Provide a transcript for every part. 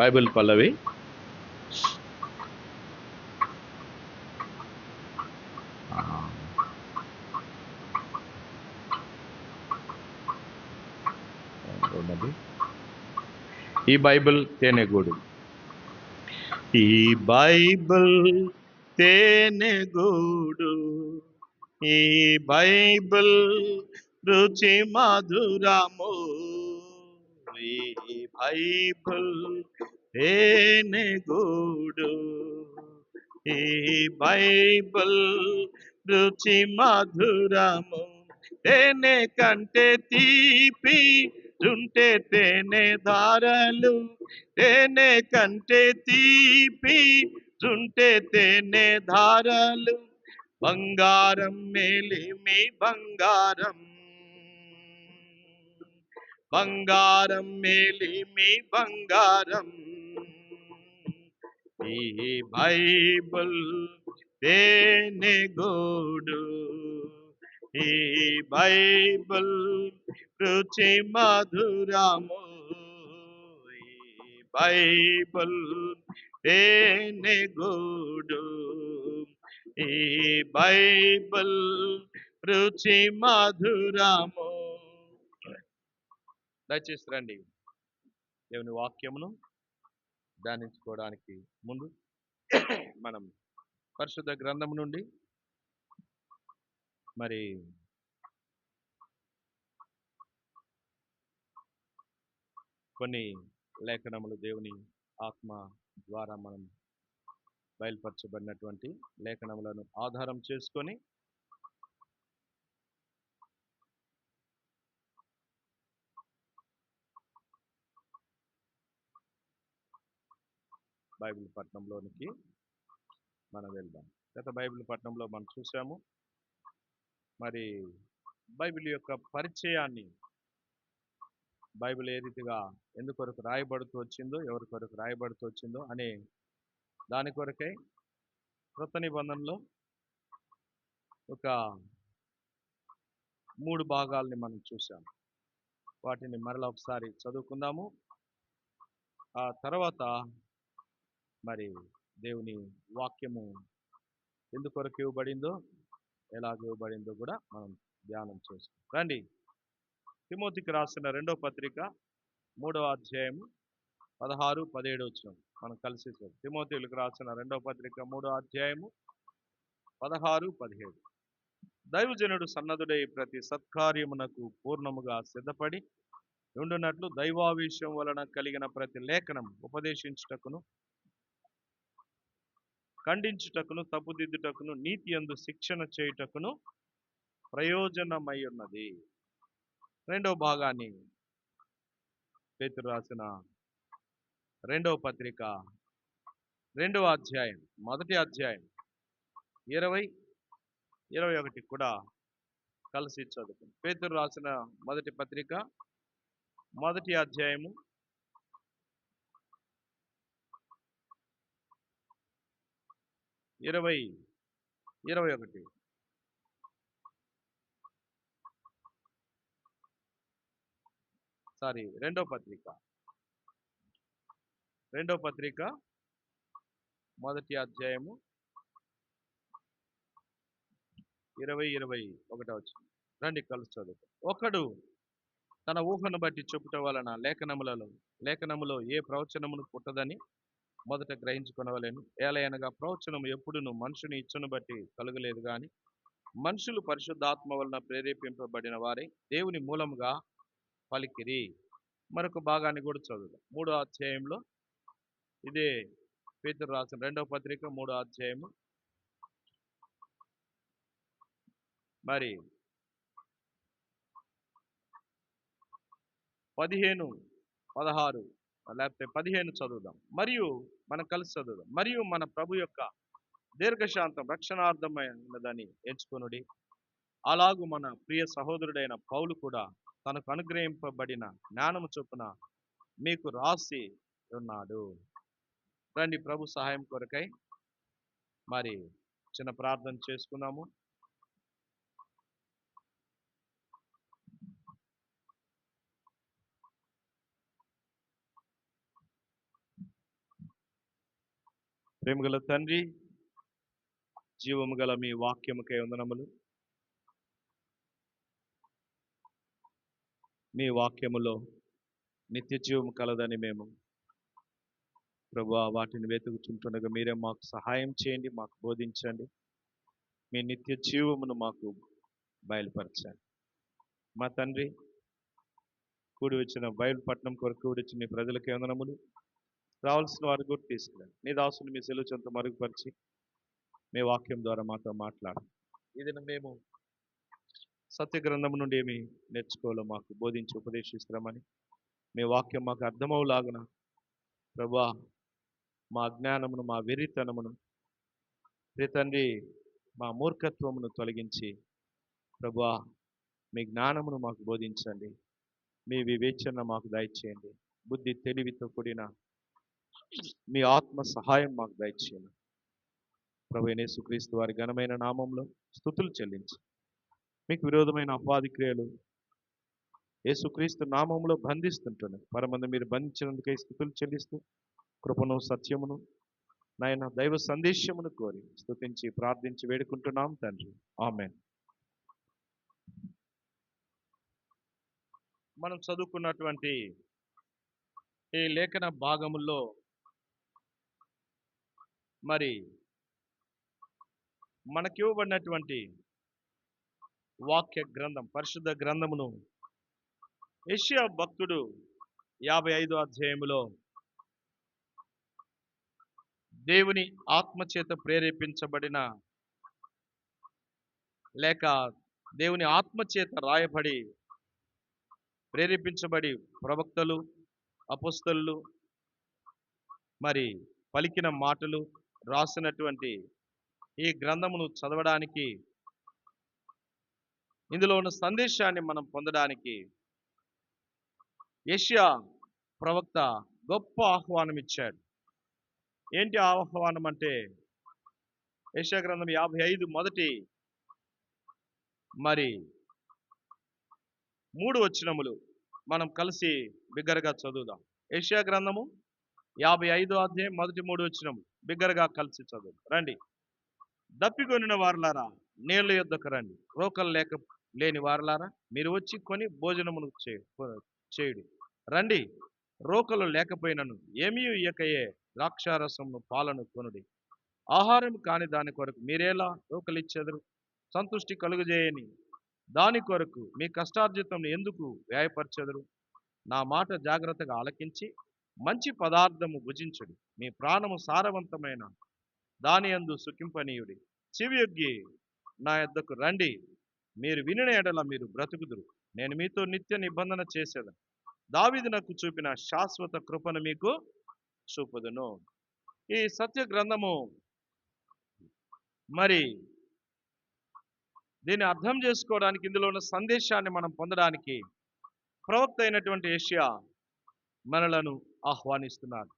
Bible పల్లవి. ఉన్నది ఈ Bible తేనెగూడు. ఈ బైబిల్ తేనెగూడు, ఈ బైబిల్ రుచి మధురము, ఈ బైబిల్ తేనెగూడు, ఈ బైబిల్ రుచి మధురము. తేనె కంటే తీపి రుంటే తేనె ధారలు, తేనె కంటే తీపి రుంటే తేనె ధారలు. బంగారం మేలిమి బంగారం, బంగారం మేలిమి బంగారం, ఈ బైబిల్ తేనెగూడు, ఈ బైబిల్ రుచి మధురము, ఈ బైబిల్ తేనెగూడు, ఈ బైబిల్ రుచి మధురము. దయచేసి రండి, దేవుని వాక్యమును ధ్యానించుకోవడానికి ముందు మనం పరిశుద్ధ గ్రంథం నుండి మరి కొన్ని లేఖనములు దేవుని ఆత్మ ద్వారా మనం బయలుపరచబడినటువంటి లేఖనములను ఆధారం చేసుకొని బైబిల్ పట్టణంలోనికి మనం వెళ్దాం. గత బైబిల్ పట్టణంలో మనం చూసాము మరి బైబిల్ యొక్క పరిచయాన్ని, బైబిల్ ఏ రీతిగా ఎందుకొరకు రాయబడుతూ వచ్చిందో, ఎవరి కొరకు రాయబడుతూ వచ్చిందో అనే దాని కొరకై కృత నిబంధనలో ఒక 3 భాగాల్ని మనం చూసాం. వాటిని మరలా ఒకసారి చదువుకుందాము. ఆ తర్వాత మరి దేవుని వాక్యము ఎందుకొరకు ఇవ్వబడిందో, ఎలాగ ఇవ్వబడిందో కూడా మనం ధ్యానం చేస్తాం. రండి, తిమోతికి రాసిన 2వ పత్రిక 3వ అధ్యాయము 16, 17 వచనం మనం కలిసి చూద్దాం. తిమోతికి రాసిన 2వ పత్రిక 3వ అధ్యాయము 16, 17. దైవజనుడు సన్నదుడై ప్రతి సత్కార్యమునకు పూర్ణముగా సిద్ధపడి ఉండునట్లు దైవావేశం వలన కలిగిన ప్రతి లేఖనం ఉపదేశించుటకును, ఖండించుటకును, తప్పుదిద్దుటకును, నీతి యందు శిక్షణ చేయుటకును ప్రయోజనమై ఉన్నది. 2వ భాగాన్ని పేతురు రాసిన 2వ పత్రిక 2వ అధ్యాయం 1వ అధ్యాయం 20, 21 కూడా కలిసి చదువుకుందాం. పేతురు రాసిన 1వ పత్రిక 1వ అధ్యాయము 20, 21. సారీ, 2వ పత్రిక 1వ అధ్యాయము 20, 21 వచ్చింది. రండి కలిసి చదువు. ఒకడు తన ఊహను బట్టి చెప్పుట వలన లేఖనములో ఏ ప్రవచనమును పుట్టదని మొదట గ్రహించుకొనవలెను. ఏలయనగా ప్రవచనము ఎప్పుడును మనుషుని ఇచ్చను బట్టి కలుగలేదు గాని మనుషులు పరిశుద్ధాత్మ వలన ప్రేరేపింపబడిన వారే దేవుని మూలముగా పలికిరి. మరొక భాగాన్ని కూడా చదువుదాం. 3వ అధ్యాయంలో ఇదే పేతురు రాసిన 2వ పత్రిక 3వ అధ్యాయము మరి 15, 16 లేకపోతే 15 చదువుదాం. మరియు మనం కలిసి చదువుదాం. మరియు మన ప్రభు యొక్క దీర్ఘశాంతం రక్షణార్థమైనదని ఎంచుకొనుడి. అలాగూ మన ప్రియ సహోదరుడైన పౌలు కూడా తనకు అనుగ్రహింపబడిన జ్ఞానము చొప్పున మీకు రాసి ఉన్నాడు. రండి, ప్రభు సహాయం కొరకై మరి చిన్న ప్రార్థన చేసుకున్నాము. ప్రేమగల తండ్రి, జీవము గల మీ వాక్యముకై వందనములు. మీ వాక్యములో నిత్య జీవము కలదని మేము ప్రభువా వాటిని వెతుకుచుంటుండగా మీరే మాకు సహాయం చేయండి, మాకు బోధించండి. మీ నిత్య జీవమును మాకు బయలుపరచండి. మా తండ్రి, కూడి వచ్చిన బయలుపట్నం కొరకు కూడి వచ్చిన మీ ప్రజలకి వందనములు. రావాల్సిన వారు కూడా తీసుకురండి. నీ దాసుని మీ సెలవు చెంత మరుగుపరిచి మీ వాక్యం ద్వారా మాతో మాట్లాడు. ఇది మేము సత్య గ్రంథం నుండి ఏమి నేర్చుకోవాలో మాకు బోధించి ఉపదేశిస్తామని, మీ వాక్యం మాకు అర్థమవులాగున ప్రభువా మా అజ్ఞానమును, మా వెర్రితనమును, తండ్రి మా మూర్ఖత్వమును తొలగించి ప్రభువా మీ జ్ఞానమును మాకు బోధించండి. మీ వివేచన మాకు దయచేయండి. బుద్ధి తెలివితో కూడిన మీ ఆత్మ సహాయం మాకు దయచేయండి. ప్రభువైన యేసుక్రీస్తు వారి ఘనమైన నామంలో స్తుతులు చెల్లించి మీకు విరోధమైన అపవాది క్రియలు యేసుక్రీస్తు నామంలో బంధిస్తుంటున్నాయి. పరమందు మీరు బంధించినందుకై స్తుతులు చెల్లిస్తూ కృపను, సత్యమును, నాయన దైవ సందేశమును కోరి స్తుతించి ప్రార్థించి వేడుకుంటున్నాం తండ్రి. ఆమేన్. మనం చదువుకున్నటువంటి ఈ లేఖన భాగముల్లో మరి మనకివ్వబడినటువంటి వాక్య గ్రంథం, పరిశుద్ధ గ్రంథమును యెషయా భక్తుడు 55వ అధ్యాయములో దేవుని ఆత్మచేత ప్రేరేపించబడిన లేక దేవుని ఆత్మచేత రాయబడి ప్రేరేపించబడి ప్రవక్తలు, అపోస్తలులు మరి పలికిన మాటలు రాసినటువంటి ఈ గ్రంథమును చదవడానికి, ఇందులో ఉన్న సందేశాన్ని మనం పొందడానికి యెషయా ప్రవక్త గొప్ప ఆహ్వానం ఇచ్చాడు. ఏంటి ఆహ్వానం అంటే, యెషయా గ్రంథం 55 మొదటి మరి 3 వచనములు మనం కలిసి బిగ్గరగా చదువుదాం. యెషయా గ్రంథము 55వ అధ్యాయం మొదటి 3 వచనము బిగ్గరగా కలిసి చదువుదాం. రండి. దప్పికొనిన వారులారా నీళ్ళ యొద్దకు రండి, రోకలు లేని వారులారా మీరు వచ్చి కొని భోజనమును చేయుడి. రండి, రోకలు లేకపోయినను ఏమీ ఇయ్యకయే ద్రాక్షారసమును పాలను కొనుడి. ఆహారం కాని దాని కొరకు మీరేలా రోకలిచ్చెదరు? సంతుష్టి కలుగజేయని దాని కొరకు మీ కష్టార్జితం ఎందుకు వ్యయపరచెదరు? నా మాట జాగ్రత్తగా ఆలకించి మంచి పదార్థము భుజించుడి. మీ ప్రాణము సారవంతమైన దాని యందు సుఖింపనీయుడి. చెవియొగ్గి నా యొద్దకు రండి, మీరు వినిన ఎడల మీరు బ్రతుకుదురు. నేను మీతో నిత్య నిబంధన చేసేదను. దావీదు నాకు చూపిన శాశ్వత కృపను మీకు చూపుదును. ఈ సత్య గ్రంథము మరి దీన్ని అర్థం చేసుకోవడానికి, ఇందులో ఉన్న సందేశాన్ని మనం పొందడానికి ప్రవక్త అయినటువంటి యెషయా మనలను ఆహ్వానిస్తున్నారు.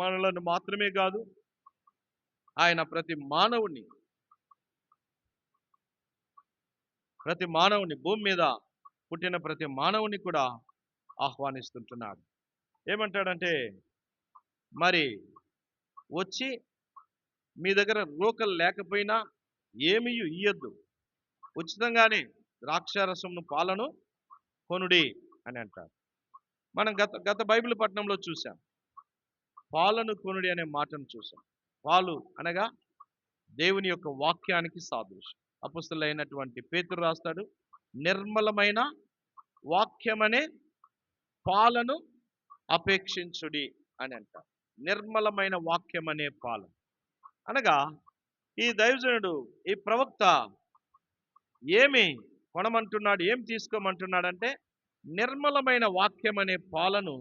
మనలను మాత్రమే కాదు, ఆయన ప్రతి మానవుని భూమి మీద పుట్టిన ప్రతి మానవుని కూడా ఆహ్వానిస్తుంటున్నాడు. ఏమంటాడంటే, మరి వచ్చి మీ దగ్గర రోకలు లేకపోయినా ఏమీ ఇయ్యొద్దు, ఉచితంగానే ద్రాక్షారసమును పాలను కొనుడి అని అంటారు. మనం గత బైబిల్ పట్టణంలో చూసాం, పాలను కొనుడి అనే మాటను చూసాం. పాలు అనగా దేవుని యొక్క వాక్యానికి సాదృశ్యం. అపొస్తలుడైనటువంటి పేతురు రాస్తాడు, నిర్మలమైన వాక్యమనే పాలను అపేక్షించుడి అని అంటారు. నిర్మలమైన వాక్యం అనే పాలు అనగా, ఈ దైవజనుడు, ఈ ప్రవక్త ఏమి కొనమంటున్నాడు, ఏం తీసుకోమంటున్నాడంటే, నిర్మలమైన వాక్యం అనే పాలను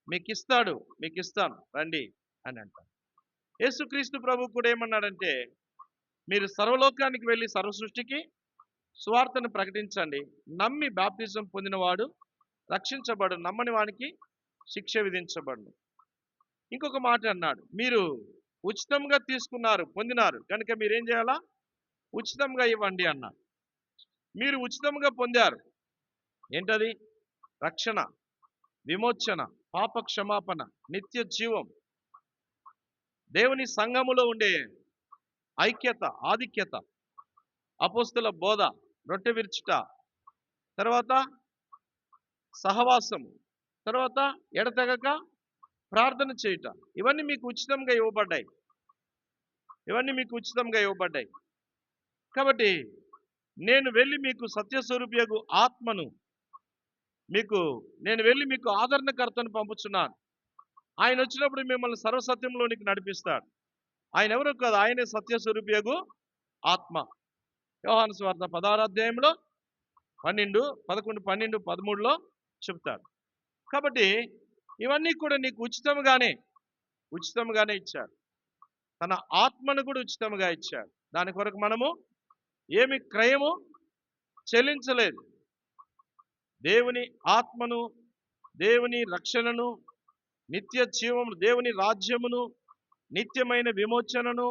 మీకు ఇస్తాను రండి అని అంటారు. యేసుక్రీస్తు ప్రభు కూడా ఏమన్నాడంటే, మీరు సర్వలోకానికి వెళ్ళి సర్వ సృష్టికి సువార్తను ప్రకటించండి. నమ్మి బాప్తిజం పొందినవాడు రక్షించబడు, నమ్మని వానికి శిక్ష విధించబడును. ఇంకొక మాట అన్నాడు, మీరు ఉచితంగా పొందినారు కనుక మీరేం చేయాలా? ఉచితంగా ఇవ్వండి అన్నారు. మీరు ఉచితంగా పొందారు. ఏంటది? రక్షణ, విమోచన, పాప క్షమాపణ, నిత్య జీవం. దేవుని సంఘములో ఉండే ఐక్యత, ఆధిక్యత, అపోస్తుల బోధ, రొట్టె విరుచుట, తర్వాత సహవాసము, తర్వాత ఎడతెగక ప్రార్థన చేయుట, ఇవన్నీ మీకు ఉచితంగా ఇవ్వబడ్డాయి. ఇవన్నీ మీకు ఉచితంగా ఇవ్వబడ్డాయి. కాబట్టి నేను వెళ్ళి మీకు సత్యస్వరూపియగు ఆత్మను నేను వెళ్ళి మీకు ఆదరణకర్తను పంపుచున్నాను. ఆయన వచ్చినప్పుడు మిమ్మల్ని సర్వసత్యంలోనికి నడిపిస్తాడు. ఆయన ఎవరో కాదు, ఆయనే సత్యస్వరూపియగు ఆత్మ. యోహాను సువార్త 16వ అధ్యాయంలో 11, 11, 12, 13లో చెప్తాడు. కాబట్టి ఇవన్నీ కూడా నీకు ఉచితంగానే ఇచ్చాడు. తన ఆత్మను కూడా ఉచితంగా ఇచ్చాడు. దాని కొరకు మనము ఏమి క్రయము చెల్లించలేదు. దేవుని ఆత్మను, దేవుని రక్షణను, నిత్య జీవము, దేవుని రాజ్యమును, నిత్యమైన విమోచనను,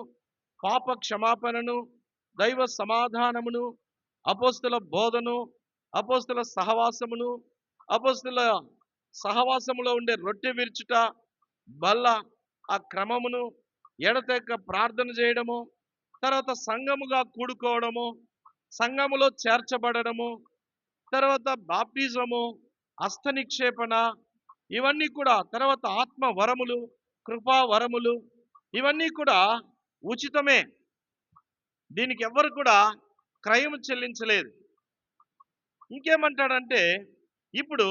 పాప క్షమాపణను, దైవ సమాధానమును, అపోస్తుల బోధను, అపోస్తుల సహవాసమును, అపోస్తుల సహవాసములో ఉండే రొట్టె విరుచుట, బల్ల ఆ క్రమమును, ఎడతెక్క ప్రార్థన చేయడము, తర్వాత సంఘముగా కూడుకోవడము, సంఘములో చేర్చబడము, తర్వాత బాప్టిజము, హస్త నిక్షేపణ, ఇవన్నీ కూడా, తర్వాత ఆత్మ వరములు, కృపా వరములు, ఇవన్నీ కూడా ఉచితమే. దీనికి ఎవ్వరు కూడా క్రయము చెల్లించలేదు. ఇంకేమంటాడంటే, ఇప్పుడు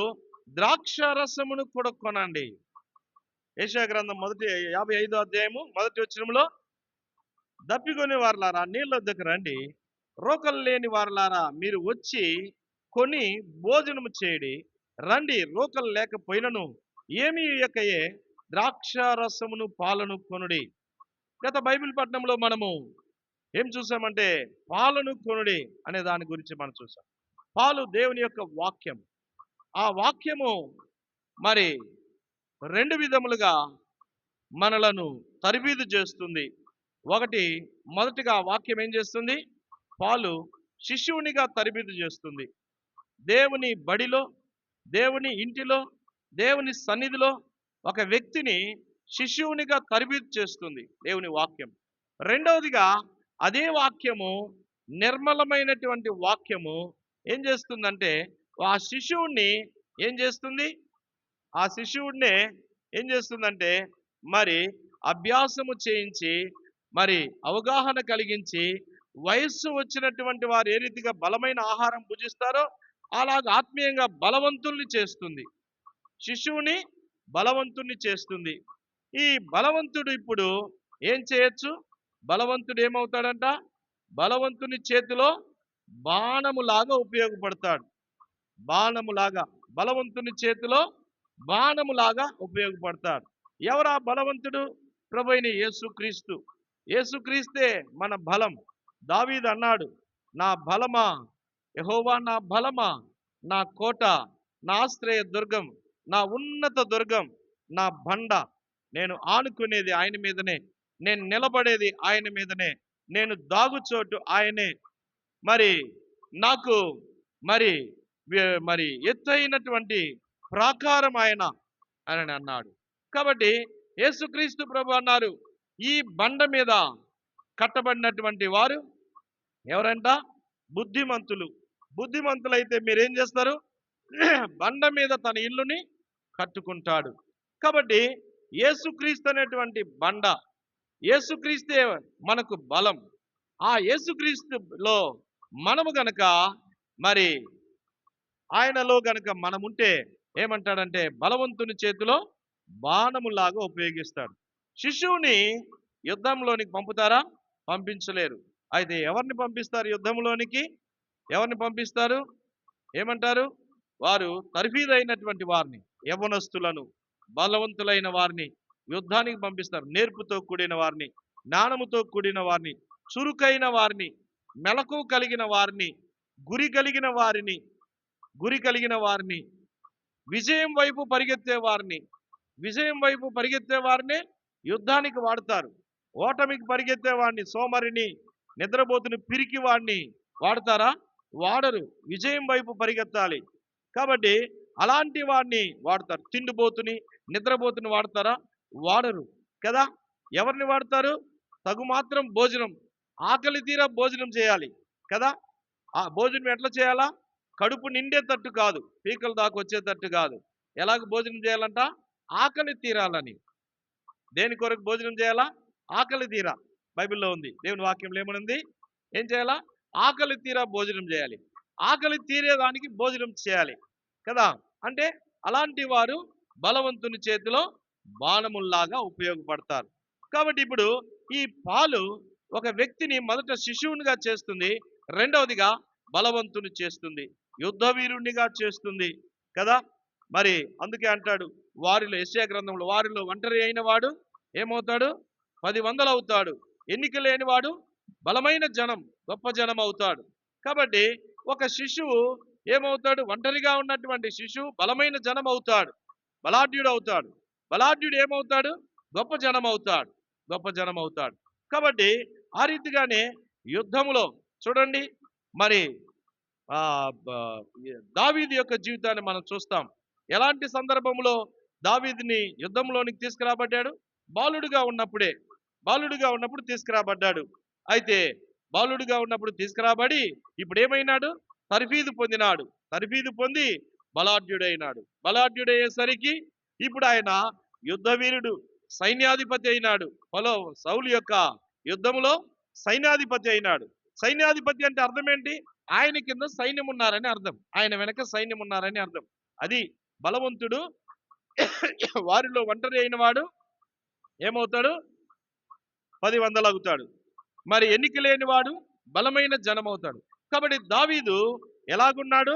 ద్రాక్షారసమును కూడా కొనండి. యెషయా గ్రంథం 55వ అధ్యాయము 1వ వచనంలో, దప్పికొని వారలారా నీళ్ళ వద్దకు రండి, రోకలు లేని వారలారా మీరు వచ్చి కొని భోజనము చేయడి, రండి రోకలు లేకపోయినను ఏమీ ఇయ్యకయే ద్రాక్షారసమును పాలను కొనుడి. గత బైబిల్ పట్టణంలో మనము ఏం చూసామంటే, పాలను కొనుడి అనే దాని గురించి మనం చూసాం. పాలు దేవుని యొక్క వాక్యం. ఆ వాక్యము మరి 2 విధములుగా మనలను తరబీదు చేస్తుంది. మొదటిగా వాక్యం ఏం చేస్తుంది? పాలు శిష్యునిగా తరబీదు చేస్తుంది. దేవుని బడిలో, దేవుని ఇంటిలో, దేవుని సన్నిధిలో ఒక వ్యక్తిని శిష్యునిగా తరబీదు చేస్తుంది దేవుని వాక్యం. రెండవదిగా అదే వాక్యము, నిర్మలమైనటువంటి వాక్యము ఏం చేస్తుందంటే, ఆ శిష్యుణ్ణి ఏం చేస్తుంది? ఆ శిష్యుడినే ఏం చేస్తుందంటే మరి అభ్యాసము చేయించి, మరి అవగాహన కలిగించి, వయస్సు వచ్చినటువంటి వారు ఏ రీతిగా బలమైన ఆహారం భుజిస్తారో అలాగ ఆత్మీయంగా బలవంతుల్ని చేస్తుంది. శిష్యుని బలవంతుణ్ణి చేస్తుంది. ఈ బలవంతుడు ఇప్పుడు ఏం చేయొచ్చు? బలవంతుడు ఏమవుతాడంట? బలవంతుని చేతిలో బాణములాగా ఉపయోగపడతాడు. బలవంతుని చేతిలో బాణములాగా ఉపయోగపడతాడు. ఎవరా బలవంతుడు? ప్రభువైన యేసుక్రీస్తు. యేసుక్రీస్తే మన బలం. దావీదు అన్నాడు, నా బలమా, యెహోవా నా బలమా, నా కోట, నా ఆశ్రయ దుర్గం, నా ఉన్నత దుర్గం, నా బండ. నేను ఆనుకునేది ఆయన మీదనే, నేను నిలబడేది ఆయన మీదనే, నేను దాగుచోటు ఆయనే. మరి నాకు మరి మరి ఎత్తైనటువంటి ప్రాకారం ఆయన అని అన్నాడు. కాబట్టి యేసుక్రీస్తు ప్రభు అన్నారు, ఈ బండ మీద కట్టబడినటువంటి వారు ఎవరంట? బుద్ధిమంతులు. బుద్ధిమంతులైతే మీరేం చేస్తారు? బండ మీద తన ఇల్లుని కట్టుకుంటాడు. కాబట్టి యేసుక్రీస్తు అనేటువంటి బండ, యేసుక్రీస్తే మనకు బలం. ఆ యేసుక్రీస్తులో మనము గనక మరి ఆయనలో గనక మనముంటే ఏమంటాడంటే, బలవంతుని చేతిలో బాణములాగా ఉపయోగిస్తాడు. శిశువుని యుద్ధంలోనికి పంపుతారా? పంపించలేరు. అయితే ఎవరిని పంపిస్తారు యుద్ధంలోనికి? ఎవరిని పంపిస్తారు? ఏమంటారు? వారు తర్ఫీదైనటువంటి వారిని, యవ్వనస్తులను, బలవంతులైన వారిని యుద్ధానికి పంపిస్తారు. నేర్పుతో కూడిన వారిని, జ్ఞానముతో కూడిన వారిని, చురుకైన వారిని, మెలకు కలిగిన వారిని, గురి కలిగిన వారిని, విజయం వైపు పరిగెత్తే వారిని యుద్ధానికి వాడతారు. ఓటమికి పరిగెత్తే వాడిని, సోమరిని, నిద్రపోతుని, పిరికి వాడిని వాడతారా? వాడరు. విజయం వైపు పరిగెత్తాలి కాబట్టి అలాంటి వాడిని వాడతారు. తిండిపోతుని, నిద్రపోతుని వాడతారా? వాడరు కదా. ఎవరిని వాడతారు? తగు మాత్రం భోజనం, ఆకలి తీరా భోజనం చేయాలి కదా. ఆ భోజనం ఎట్లా చేయాలా? కడుపు నిండేటట్టు కాదు, పీకల దాకా వచ్చేటట్టు కాదు. ఎలాగ భోజనం చేయాలంట? ఆకలి తీరాలని. దేని కొరకు భోజనం చేయాలా? ఆకలి తీరా. బైబిల్లో ఉంది, దేవుని వాక్యంలో ఏమనుంది? ఏం చేయాలా? ఆకలి తీరా భోజనం చేయాలి. ఆకలి తీరేదానికి భోజనం చేయాలి కదా. అంటే అలాంటి వారు బలవంతుని చేతిలో బాణముల్లాగా ఉపయోగపడతారు. కాబట్టి ఇప్పుడు ఈ పాలు ఒక వ్యక్తిని మొదట శిశువునిగా చేస్తుంది, రెండవదిగా బలవంతుని చేస్తుంది, యుద్ధ వీరుణ్ణిగా చేస్తుంది కదా. మరి అందుకే అంటాడు వారిలో, యెషయా గ్రంథంలో, వారిలో ఒంటరి అయిన వాడు ఏమవుతాడు? 10 వందలు అవుతాడు. ఎన్నిక లేనివాడు బలమైన జనం, గొప్ప జనం అవుతాడు. కాబట్టి ఒక శిశువు ఏమవుతాడు? ఒంటరిగా ఉన్నటువంటి శిశువు బలమైన జనం అవుతాడు, బలాఢ్యుడు అవుతాడు. బలాఢ్యుడు ఏమవుతాడు? గొప్ప జనం అవుతాడు, గొప్ప జనం అవుతాడు. కాబట్టి ఆ రీతిగానే యుద్ధములో చూడండి, మరి ఆ దావీదు యొక్క జీవితాన్ని మనం చూస్తాం. ఎలాంటి సందర్భంలో దావీదుని యుద్ధంలోనికి తీసుకురాబడ్డాడు? బాలుడుగా ఉన్నప్పుడే, బాలుడుగా ఉన్నప్పుడు తీసుకురాబడ్డాడు. అయితే బాలుడుగా ఉన్నప్పుడు తీసుకురాబడి ఇప్పుడు ఏమైనాడు? తర్ఫీదు పొందినాడు. తర్ఫీదు పొంది బలాఢ్యుడైనాడు. బలాఢ్యుడయ్యేసరికి ఇప్పుడు ఆయన యుద్ధ వీరుడు, సైన్యాధిపతి అయినాడు. సౌలు యొక్క యుద్ధములో సైన్యాధిపతి అయినాడు. సైన్యాధిపతి అంటే అర్థం ఏంటి? ఆయన కింద సైన్యం ఉన్నారని అర్థం, ఆయన వెనక సైన్యం ఉన్నారని అర్థం. అది బలవంతుడు. వారిలో ఒంటరి అయిన వాడు ఏమవుతాడు? 10 వందలు అవుతాడు. మరి ఎన్నిక లేని వాడు బలమైన జనం అవుతాడు. కాబట్టి దావీదు ఎలాగున్నాడు?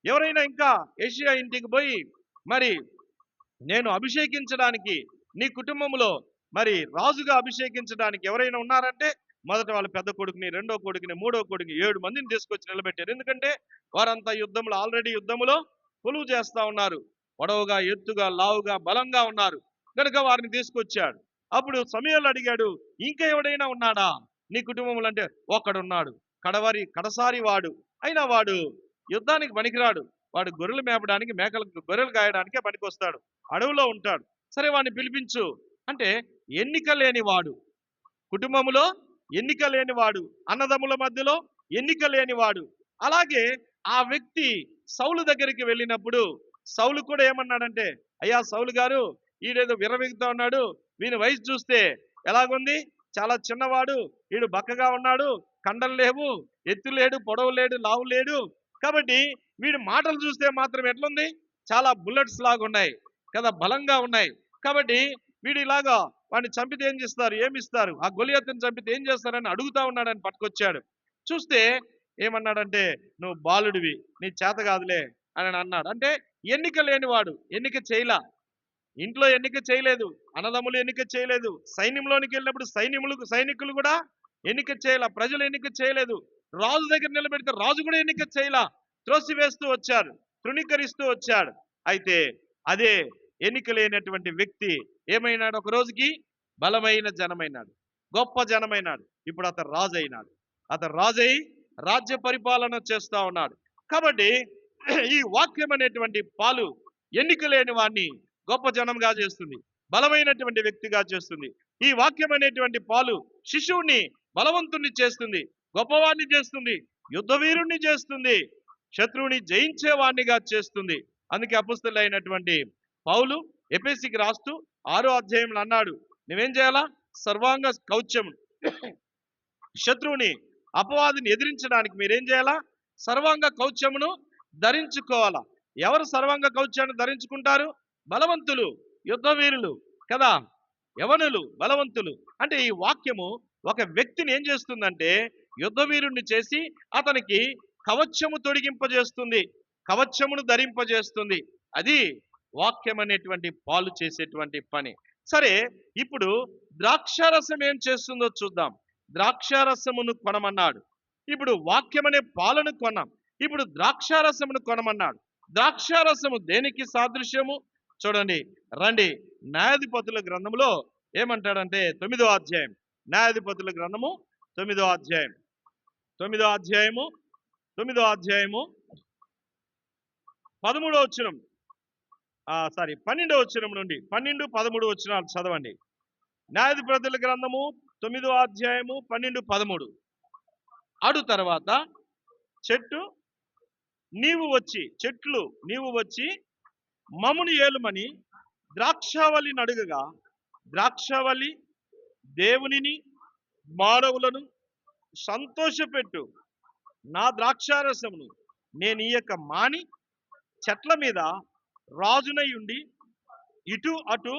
ఎవరైనా ఇంకా యెషయా ఇంటికి పోయి, మరి నేను అభిషేకించడానికి నీ కుటుంబంలో మరి రాజుగా అభిషేకించడానికి ఎవరైనా ఉన్నారంటే మొదట వాళ్ళ పెద్ద కొడుకుని, రెండో కొడుకుని, మూడో కొడుకుని 7 మందిని తీసుకొచ్చి నిలబెట్టారు. ఎందుకంటే వారంతా యుద్ధంలో, ఆల్రెడీ యుద్ధములో కొలువు చేస్తా ఉన్నారు. పొడవుగా, ఎత్తుగా, లావుగా, బలంగా ఉన్నారు కనుక వారిని తీసుకొచ్చాడు. అప్పుడు సమూయేలు అడిగాడు, ఇంకా ఎవడైనా ఉన్నాడా నీ కుటుంబంలో అంటే? ఒక్కడున్నాడు, కడసారి వాడు, అయినా వాడు యుద్ధానికి పనికిరాడు. వాడు గొర్రెలు మేపడానికి, గొర్రెలు కాయడానికే పనికొస్తాడు, అడవిలో ఉంటాడు. సరే వాడిని పిలిపించు అంటే, ఎన్నిక లేనివాడు, కుటుంబములో ఎన్నిక లేనివాడు, అన్నదమ్ముల మధ్యలో ఎన్నిక లేనివాడు. అలాగే ఆ వ్యక్తి సౌలు దగ్గరికి వెళ్ళినప్పుడు సౌలు కూడా ఏమన్నాడంటే, అయ్యా సౌలు గారు, ఈడేదో విర్రవీగుతా ఉన్నాడు, వీని వయసు చూస్తే ఎలాగుంది? చాలా చిన్నవాడు, వీడు బక్కగా ఉన్నాడు, కండలు లేవు, ఎత్తు లేడు, పొడవు లేడు, లావు లేడు. కాబట్టి వీడి మాటలు చూస్తే మాత్రం ఎట్లుంది? చాలా బుల్లెట్స్ లాగా ఉన్నాయి కదా, బలంగా ఉన్నాయి. కాబట్టి వీడు ఇలాగా వాడిని చంపితే ఏం చేస్తారు, ఏమిస్తారు? ఆ గొలియాతుని చంపితే ఏం చేస్తారని అడుగుతా ఉన్నాడని పట్టుకొచ్చాడు. చూస్తే ఏమన్నాడంటే, నువ్వు బాలుడివి, నీ చేత కాదులే అని అన్నాడు. అంటే ఎన్నిక లేనివాడు, ఎన్నిక చేయలా, ఇంట్లో ఎన్నిక చేయలేదు, అన్నదమ్ములు ఎన్నిక చేయలేదు, సైన్యంలోనికి వెళ్ళినప్పుడు సైనికులు కూడా ఎన్నిక చేయలా, ప్రజలు ఎన్నిక చేయలేదు, రాజు దగ్గర నిలబెడితే రాజు కూడా ఎన్నిక చేయలా, త్రోసివేస్తూ వచ్చారు, తృణీకరిస్తూ వచ్చాడు. అయితే అదే ఎన్నిక లేనటువంటి వ్యక్తి ఏమైనాడు? ఒక రోజుకి బలమైన జనమైనాడు, గొప్ప జనమైనాడు. ఇప్పుడు అతను రాజు అయినాడు. అతను రాజై రాజ్య పరిపాలన చేస్తా ఉన్నాడు. కాబట్టి ఈ వాక్యం అనేటువంటి పాలు ఎన్నిక లేని వాడిని గొప్ప జనంగా చేస్తుంది, బలమైనటువంటి వ్యక్తిగా చేస్తుంది. ఈ వాక్యం అనేటువంటి పాలు శిశువుని బలవంతుణ్ణి చేస్తుంది, గొప్పవాడిని చేస్తుంది, యుద్ధ వీరుణ్ణి చేస్తుంది, శత్రువుని జయించేవాణ్ణిగా చేస్తుంది. అందుకే అపుస్తలుడైనటువంటి పౌలు ఎఫెసీకి రాస్తూ 6వ అధ్యాయంలో అన్నాడు, నువ్వేం చేయాలా? సర్వాంగ కవచం, శత్రువుని, అపవాదిని ఎదిరించడానికి మీరేం చేయాలా? సర్వాంగ కవచమును ధరించుకోవాలా. ఎవరు సర్వాంగ కవచాన్ని ధరించుకుంటారు? బలవంతులు, యుద్ధ వీరులు కదా, యవనులు, బలవంతులు. అంటే ఈ వాక్యము ఒక వ్యక్తిని ఏం చేస్తుందంటే, యుద్ధ వీరుణ్ణి చేసి అతనికి కవచము తొడిగింపజేస్తుంది, కవచమును ధరింపజేస్తుంది. అది వాక్యం అనేటువంటి పాలు చేసేటువంటి పని. సరే, ఇప్పుడు ద్రాక్షారసం ఏం చేస్తుందో చూద్దాం. ద్రాక్షారసమును కొనమన్నాడు, ఇప్పుడు వాక్యం అనే పాలను కొన్నాం, ఇప్పుడు ద్రాక్షారసమును కొనమన్నాడు. ద్రాక్షారసము దేనికి సాదృశ్యము? చూడండి, రండి, న్యాయాధిపతుల గ్రంథములో ఏమంటాడంటే 9వ అధ్యాయం, న్యాయాధిపతుల గ్రంథము 9వ అధ్యాయం, 9వ అధ్యాయము 13వ వచనం, 12వ వచనం నుండి 12, 13 వచనాలు చదవండి. న్యాయాధిపతుల గ్రంథము 9వ అధ్యాయము 12, 13. అడు తర్వాత చెట్లు నీవు వచ్చి మమ్మును ఏలుమని ద్రాక్షావళి నడుగగా, ద్రాక్షావళి దేవునిని మానవులను సంతోషపెట్టు నా ద్రాక్షారసమును నేను ఇయ్యక మాని చెట్ల మీద రాజునై ఉండి ఇటు అటు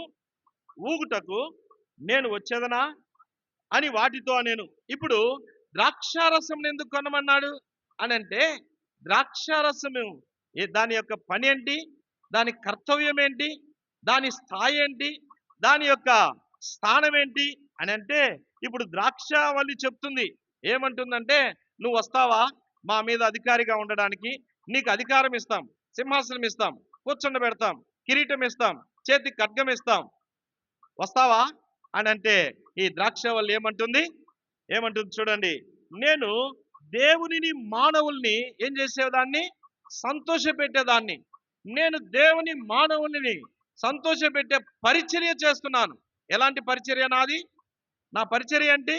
ఊగుటకు నేను వచ్చేదనా అని వాటితో నేను. ఇప్పుడు ద్రాక్షారసం ఎందుకు కొనమన్నాడు అని అంటే, ద్రాక్షారసము దాని యొక్క పని ఏంటి, దాని కర్తవ్యం ఏంటి, దాని స్థాయి ఏంటి, దాని యొక్క స్థానం ఏంటి అని అంటే, ఇప్పుడు ద్రాక్షావళి చెప్తుంది. ఏమంటుందంటే, నువ్వు వస్తావా మా మీద అధికారిగా ఉండడానికి? నీకు అధికారం ఇస్తాం, సింహాసనం ఇస్తాం, కూర్చుండబెడతాం, కిరీటం ఇస్తాం, చేతికి ఖడ్గం ఇస్తాం, వస్తావా అని అంటే, ఈ ద్రాక్షావళి ఏమంటుంది చూడండి, నేను దేవునిని మానవుల్ని ఏం చేసేదాన్ని? సంతోషపెట్టేదాన్ని. నేను దేవుని మానవుల్ని సంతోషపెట్టే పరిచర్య చేస్తున్నాను. ఎలాంటి పరిచర్య నాది? నా పరిచర్య అంటే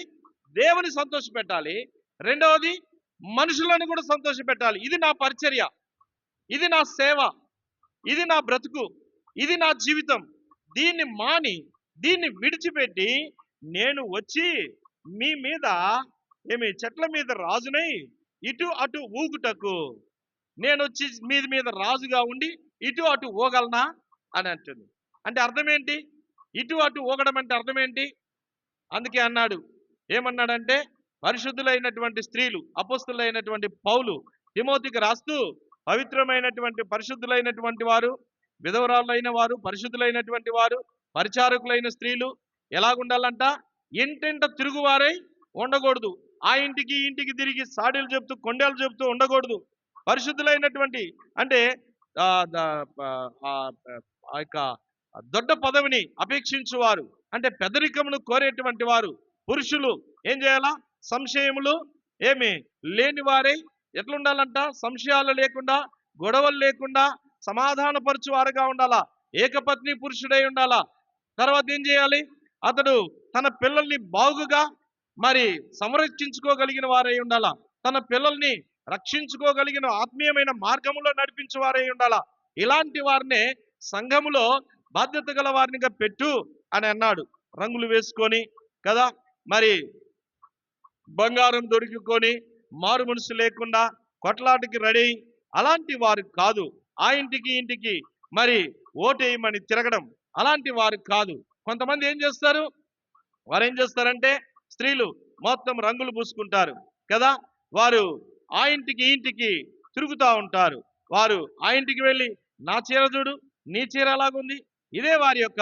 దేవుని సంతోషపెట్టాలి, రెండవది మనుషులను కూడా సంతోషపెట్టాలి. ఇది నా పరిచర్య, ఇది నా సేవ, ఇది నా బ్రతుకు, ఇది నా జీవితం. దీన్ని విడిచిపెట్టి నేను వచ్చి మీ మీద చెట్ల మీద రాజునై ఇటు అటు ఊగుటకు, నేను వచ్చి మీద రాజుగా ఉండి ఇటు అటు ఊగలనా అని అంటుంది. అంటే అర్థం ఏంటి? ఇటు అటు ఊగడం అంటే అర్థం ఏంటి? అందుకే అన్నాడు, ఏమన్నాడంటే, పరిశుద్ధులైనటువంటి స్త్రీలు, అపొస్తలులైనటువంటి పౌలు తిమోతికి రాస్తూ, పవిత్రమైనటువంటి పరిశుద్ధులైనటువంటి వారు, విధవరాలైన వారు, పరిశుద్ధులైనటువంటి వారు, పరిచారకులైన స్త్రీలు ఎలాగుండాలంట? ఇంటింట తిరుగువారై ఉండకూడదు. ఆ ఇంటికి ఇంటికి తిరిగి సాడీలు చెప్తూ కొండలు చెప్తూ ఉండకూడదు. పరిశుద్ధులైనటువంటి అంటే ఆ యొక్క దొడ్డ పదవిని అపేక్షించువారు, అంటే పెద్దరికమును కోరేటువంటి వారు పురుషులు ఏం చేయాలా? సంశయములు లేని వారై ఎట్లుండాలంట? సంశయాలు లేకుండా, గొడవలు లేకుండా, సమాధానపరచువారుగా ఉండాలా. ఏకపత్ని పురుషుడై ఉండాలా. తర్వాత ఏం చేయాలి? అతడు తన పిల్లల్ని బాగుగా సంరక్షించుకోగలిగిన వారై ఉండాలా. తన పిల్లల్ని రక్షించుకోగలిగిన ఆత్మీయమైన మార్గంలో నడిపించే వారై ఉండాలా. ఇలాంటి వారినే సంఘములో బాధ్యత గల వారినిగా పెట్టు అని అన్నాడు. రంగులు వేసుకొని కదా, బంగారం దొరుకుకొని, మారు మనసు లేకుండా కొట్లాటకి రెడీ, అలాంటి వారు కాదు. ఆ ఇంటికి ఓటేయమని తిరగడం అలాంటి వారు కాదు. కొంతమంది ఏం చేస్తారు? వారు ఏం చేస్తారంటే, స్త్రీలు మొత్తం రంగులు పూసుకుంటారు కదా, వారు ఆ ఇంటికి తిరుగుతూ ఉంటారు. వారు ఆ ఇంటికి వెళ్ళి, నా చీర చూడు, నీ చీర ఎలాగుంది, ఇదే వారి యొక్క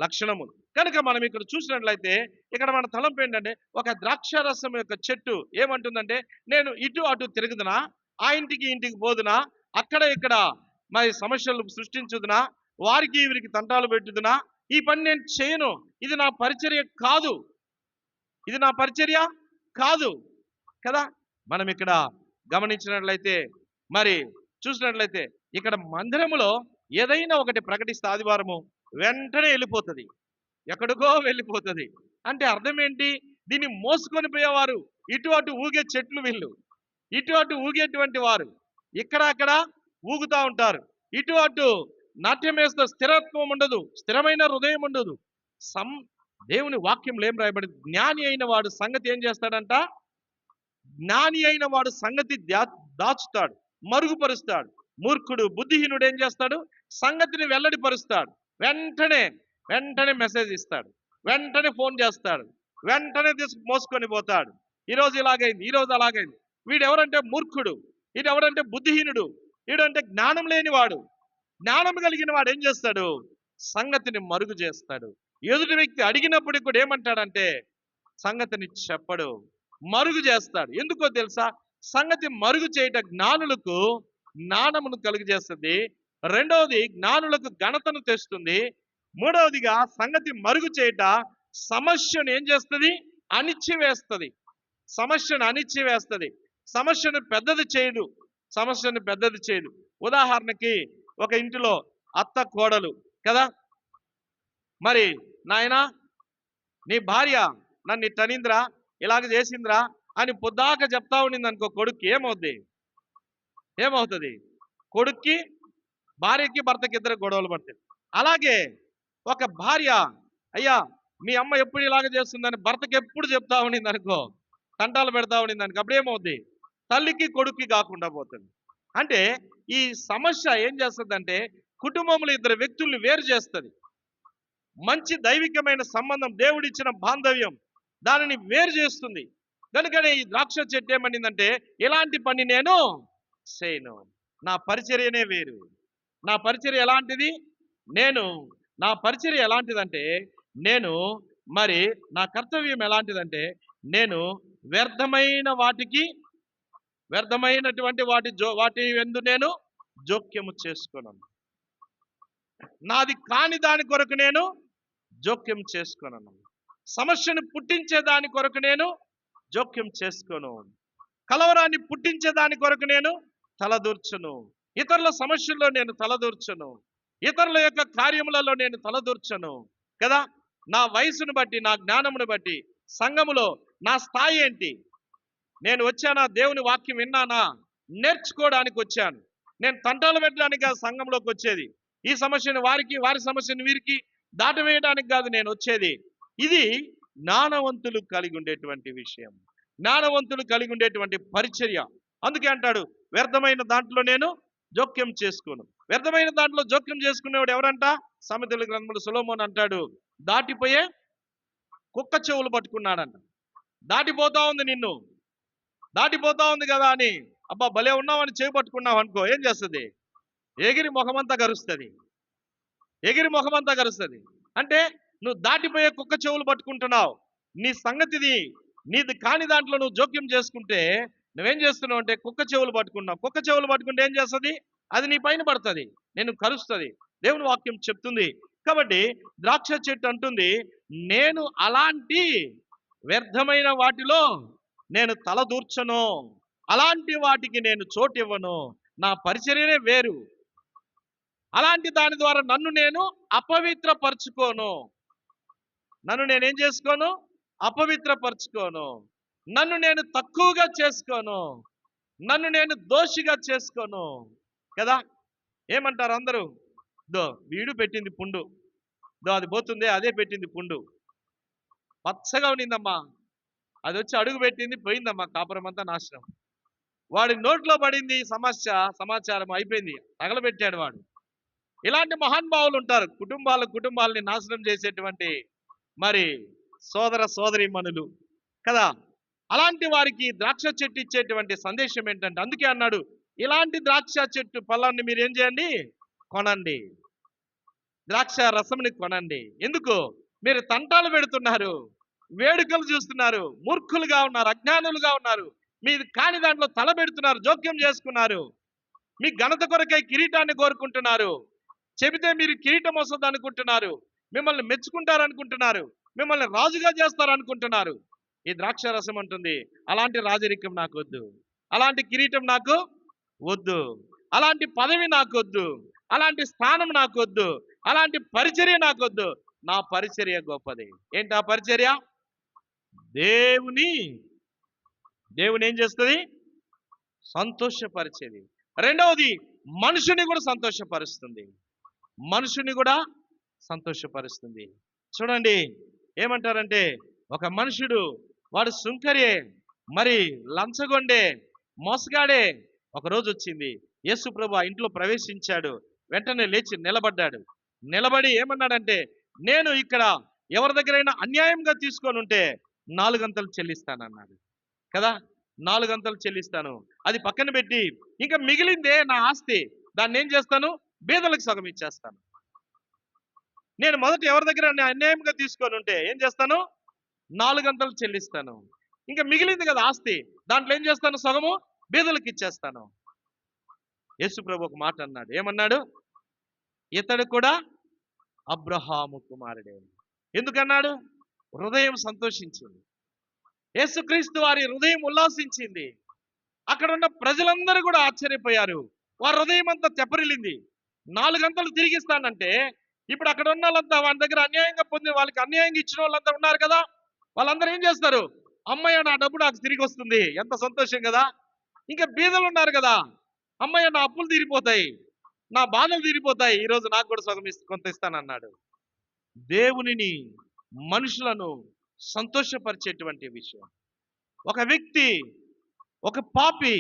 లక్షణము. కనుక మనం ఇక్కడ చూసినట్లయితే, ఇక్కడ మన తలంపు ఏంటంటే, ఒక ద్రాక్షారసం యొక్క చెట్టు ఏమంటుందంటే, నేను ఇటు అటు తిరుగుదునా, ఆ ఇంటికి పోదునా, అక్కడ ఇక్కడ సమస్యలు సృష్టించుదునా, వారికి వీరికి తంటాలు పెట్టుదునా, ఈ పని నేను చేయను. ఇది నా పరిచర్య కాదు, ఇది నా పరిచర్య కాదు కదా. మనం ఇక్కడ గమనించినట్లయితే, చూసినట్లయితే, ఇక్కడ మందిరములో ఏదైనా ఒకటి ప్రకటిస్తే ఆదివారము వెంటనే వెళ్ళిపోతుంది, ఎక్కడికో వెళ్ళిపోతుంది. అంటే అర్థం ఏంటి? దీన్ని మోసుకొని పోయేవారు ఇటు అటు ఊగే చెట్లు, వీళ్ళు ఇటు అటు ఊగేటువంటి వారు ఇక్కడ అక్కడ ఊగుతూ ఉంటారు. ఇటు అటు నాట్యం వేస్తే స్థిరత్వం ఉండదు, స్థిరమైన హృదయం ఉండదు. దేవుని వాక్యంలో ఏం రాయబడి, జ్ఞాని అయిన వాడు సంగతి ఏం చేస్తాడంట? జ్ఞాని అయిన వాడు సంగతి దాచుతాడు, మరుగుపరుస్తాడు. మూర్ఖుడు, బుద్ధిహీనుడు ఏం చేస్తాడు? సంగతిని వెల్లడిపరుస్తాడు. వెంటనే మెసేజ్ ఇస్తాడు, వెంటనే ఫోన్ చేస్తాడు, వెంటనే మోసుకొని పోతాడు. ఈరోజు ఇలాగైంది, ఈరోజు అలాగైంది. వీడెవరంటే మూర్ఖుడు, వీడెవరంటే బుద్ధిహీనుడు, వీడంటే జ్ఞానం లేనివాడు. జ్ఞానం కలిగిన వాడు ఏం చేస్తాడు? సంగతిని మరుగు చేస్తాడు. ఎదుటి వ్యక్తి అడిగినప్పటికి కూడా ఏమంటాడంటే, సంగతిని చెప్పడు, మరుగు చేస్తాడు. ఎందుకో తెలుసా? సంగతి మరుగు చేయట జ్ఞానులకు జ్ఞానమును కలుగు చేస్తుంది. రెండవది, జ్ఞానులకు ఘనతను తెస్తుంది. మూడవదిగా, సంగతి మరుగు చేయట సమస్యను ఏం చేస్తుంది? అణిచివేస్తుంది. సమస్యను అణిచివేస్తుంది. సమస్యను పెద్దది చేయదు. ఉదాహరణకి, ఒక ఇంటిలో అత్త కోడలు కదా, నాయనా నీ భార్య నన్ను ఇట్టనిందిరా, ఇలాగ చేసిందిరా అని పొద్దాక చెప్తా ఉండింది అనుకో, కొడుక్కి ఏమవుతుంది? కొడుక్కి, భార్యకి, భర్తకి ఇద్దరు గొడవలు పడతాయి. అలాగే ఒక భార్య, అయ్యా మీ అమ్మ ఎప్పుడు ఇలాగ చేస్తుందని భర్తకి ఎప్పుడు చెప్తా ఉండింది అనుకో, తంటాలు పెడతా ఉండింది అనుకో, అప్పుడు ఏమవుద్ది? తల్లికి కొడుక్కి కాకుండా పోతుంది. అంటే ఈ సమస్య ఏం చేస్తుందంటే కుటుంబంలో ఇద్దరు వ్యక్తుల్ని వేరు చేస్తుంది. మంచి దైవికమైన సంబంధం, దేవుడిచ్చిన బాంధవ్యం దానిని వేరు చేస్తుంది. కనుకనే ఈ ద్రాక్ష చెట్టు ఏమనిందంటే, ఇలాంటి పని నేను చేయను, నా పరిచర్యనే వేరు. నా పరిచర్య ఎలాంటిది? నా పరిచర్య ఎలాంటిదంటే, నేను మరి నా కర్తవ్యం ఎలాంటిదంటే, నేను వ్యర్థమైనటువంటి వాటి యందు నేను జోక్యము చేసుకున్నాను. నాది కాని దాని కొరకు నేను జోక్యం చేసుకున్నాను. సమస్యను పుట్టించే దాని కొరకు నేను జోక్యం చేసుకోను. కలవరాన్ని పుట్టించే దాని కొరకు నేను తలదూర్చును. ఇతరుల సమస్యల్లో నేను తలదూర్చను. ఇతరుల యొక్క కార్యములలో నేను తలదూర్చను కదా. నా వయసును బట్టి, నా జ్ఞానమును బట్టి, సంఘములో నా స్థాయి ఏంటి? నేను వచ్చానా? దేవుని వాక్యం విన్నానా? నేర్చుకోవడానికి వచ్చాను. నేను తంటాలు పెట్టడానికి కాదు సంఘంలోకి వచ్చేది. ఈ సమస్యను వారికి, వారి సమస్యను వీరికి దాటవేయడానికి కాదు నేను వచ్చేది. ఇది జ్ఞానవంతులు కలిగి ఉండేటువంటి విషయం, జ్ఞానవంతులు కలిగి ఉండేటువంటి పరిచర్య. అందుకే అంటాడు, వ్యర్థమైన దాంట్లో నేను జోక్యం చేసుకోను. వ్యర్థమైన దాంట్లో జోక్యం చేసుకునేవాడు ఎవరంట? సామెతల గ్రంథంలో సొలొమోను అంటాడు, దాటిపోయే కుక్క చెవులు పట్టుకున్నాడంట. దాటిపోతా ఉంది కదా అని అబ్బా భలే ఉన్నావని చెవి పట్టుకున్నావు అనుకో, ఏం చేస్తుంది? ఎగిరి ముఖమంతా కరుస్తుంది. అంటే నువ్వు దాటిపోయే కుక్క చెవులు పట్టుకుంటున్నావు. నీ సంగతిది నీది కాని దాంట్లో నువ్వు జోక్యం చేసుకుంటే నువ్వేం చేస్తున్నావు అంటే కుక్క చెవులు పట్టుకున్నావు. కుక్క చెవులు పట్టుకుంటే ఏం చేస్తుంది? అది నీ పైన పడుతుంది, నేను కరుస్తుంది. దేవుని వాక్యం చెప్తుంది. కాబట్టి ద్రాక్ష చెట్టు అంటుంది, నేను అలాంటి వ్యర్థమైన వాటిలో నేను తలదూర్చను, అలాంటి వాటికి నేను చోటు ఇవ్వను. నా పరిచర్యనే వేరు. అలాంటి దాని ద్వారా నన్ను నేను అపవిత్రపరచుకోను. నన్ను నేనేం చేసుకోను? అపవిత్రపరచుకోను. నన్ను నేను తక్కువగా చేసుకోను. నన్ను నేను దోషిగా చేసుకోను కదా. ఏమంటారు అందరూ? వీడు పెట్టింది పుండు, అది పోతుంది, అదే పెట్టింది పుండు, పచ్చగా ఉన్నిందమ్మా, అది వచ్చి అడుగు పెట్టింది, పోయిందమ్మా, కాపురం అంతా నాశనం. వాడి నోట్లో పడింది సమాచారం అయిపోయింది, తగలబెట్టాడు వాడు. ఇలాంటి మహానుభావులు ఉంటారు, కుటుంబాలని నాశనం చేసేటువంటి మరి సోదరీమణులు కదా. అలాంటి వారికి ద్రాక్ష చెట్టు ఇచ్చేటువంటి సందేశం ఏంటంటే, అందుకే అన్నాడు, ఇలాంటి ద్రాక్ష చెట్టు ఫలాన్ని మీరు ఏం చేయండి? కొనండి, ద్రాక్ష రసంని కొనండి. ఎందుకు? మీరు తంటాలు పెడుతున్నారు, వేడుకలు చూస్తున్నారు, మూర్ఖులుగా ఉన్నారు, అజ్ఞానులుగా ఉన్నారు, మీరు కాని దాంట్లో తల పెడుతున్నారు, జోక్యం చేసుకున్నారు. మీ ఘనత కొరకై కిరీటాన్ని కోరుకుంటున్నారు. చెబితే మీరు కిరీటం వస్తుంది అనుకుంటున్నారు, మిమ్మల్ని మెచ్చుకుంటారనుకుంటున్నారు, మిమ్మల్ని రాజుగా చేస్తారనుకుంటున్నారు. ఈ ద్రాక్ష రసం అంటుంది, అలాంటి రాజరికం నాకు వద్దు, అలాంటి కిరీటం నాకు వద్దు, అలాంటి పదవి నాకు వద్దు, అలాంటి స్థానం నాకు వద్దు, అలాంటి పరిచర్య నాకు వద్దు. నా పరిచర్య గొప్పది. ఏంటి ఆ పరిచర్య? దేవుని ఏం చేస్తుంది? సంతోషపరిచేది. రెండవది, మనుషుని కూడా సంతోషపరుస్తుంది. చూడండి ఏమంటారంటే, ఒక మనుషుడు వాడు సుంకరే, మరి లంచగొండే, మోసగాడే. ఒకరోజు వచ్చింది, యేసు ప్రభు ఆ ఇంట్లో ప్రవేశించాడు. వెంటనే లేచి నిలబడి ఏమన్నాడంటే, నేను ఇక్కడ ఎవరి దగ్గరైనా అన్యాయంగా తీసుకొని ఉంటే 4 గంటలు చెల్లిస్తానన్నాడు కదా. 4 గంటలు చెల్లిస్తాను, అది పక్కన పెట్టి ఇంకా మిగిలిందే నా ఆస్తి, దాన్ని ఏం చేస్తాను? బీదలకు సగం ఇచ్చేస్తాను. నేను మొదట ఎవరి దగ్గర అన్యాయంగా తీసుకొని ఉంటే ఏం చేస్తాను? 4 గంటలు చెల్లిస్తాను. ఇంకా మిగిలింది కదా ఆస్తి, దాంట్లో ఏం చేస్తాను? సగము బీదలకు ఇచ్చేస్తాను. యేసు ప్రభు ఒక మాట అన్నాడు. ఏమన్నాడు? ఇతడు కూడా అబ్రహాము కుమారుడే. ఎందుకన్నాడు? హృదయం సంతోషించింది, యేసుక్రీస్తు వారి హృదయం ఉల్లాసించింది. అక్కడ ఉన్న ప్రజలందరూ కూడా ఆశ్చర్యపోయారు, వారి హృదయం అంతా తెప్పరిల్లింది. 4 గంటలు తిరిగిస్తానంటే ఇప్పుడు అక్కడ ఉన్న వాళ్ళంతా వాడి దగ్గర అన్యాయంగా పొందిన వాళ్ళకి అన్యాయంగా ఇచ్చిన వాళ్ళంతా ఉన్నారు కదా, వాళ్ళందరూ ఏం చేస్తారు? అమ్మయ్య నా డబ్బు నాకు తిరిగి వస్తుంది, ఎంత సంతోషం కదా. ఇంకా బీదలు ఉన్నారు కదా, అమ్మయ్య నా అప్పులు తీరిపోతాయి, నా బాధలు తీరిపోతాయి, ఈ రోజు నాకు కూడా సగం కొంత ఇస్తానన్నాడు. దేవునిని, మనుషులను సంతోషపరిచేటువంటి విషయం. ఒక వ్యక్తి, ఒక పాపి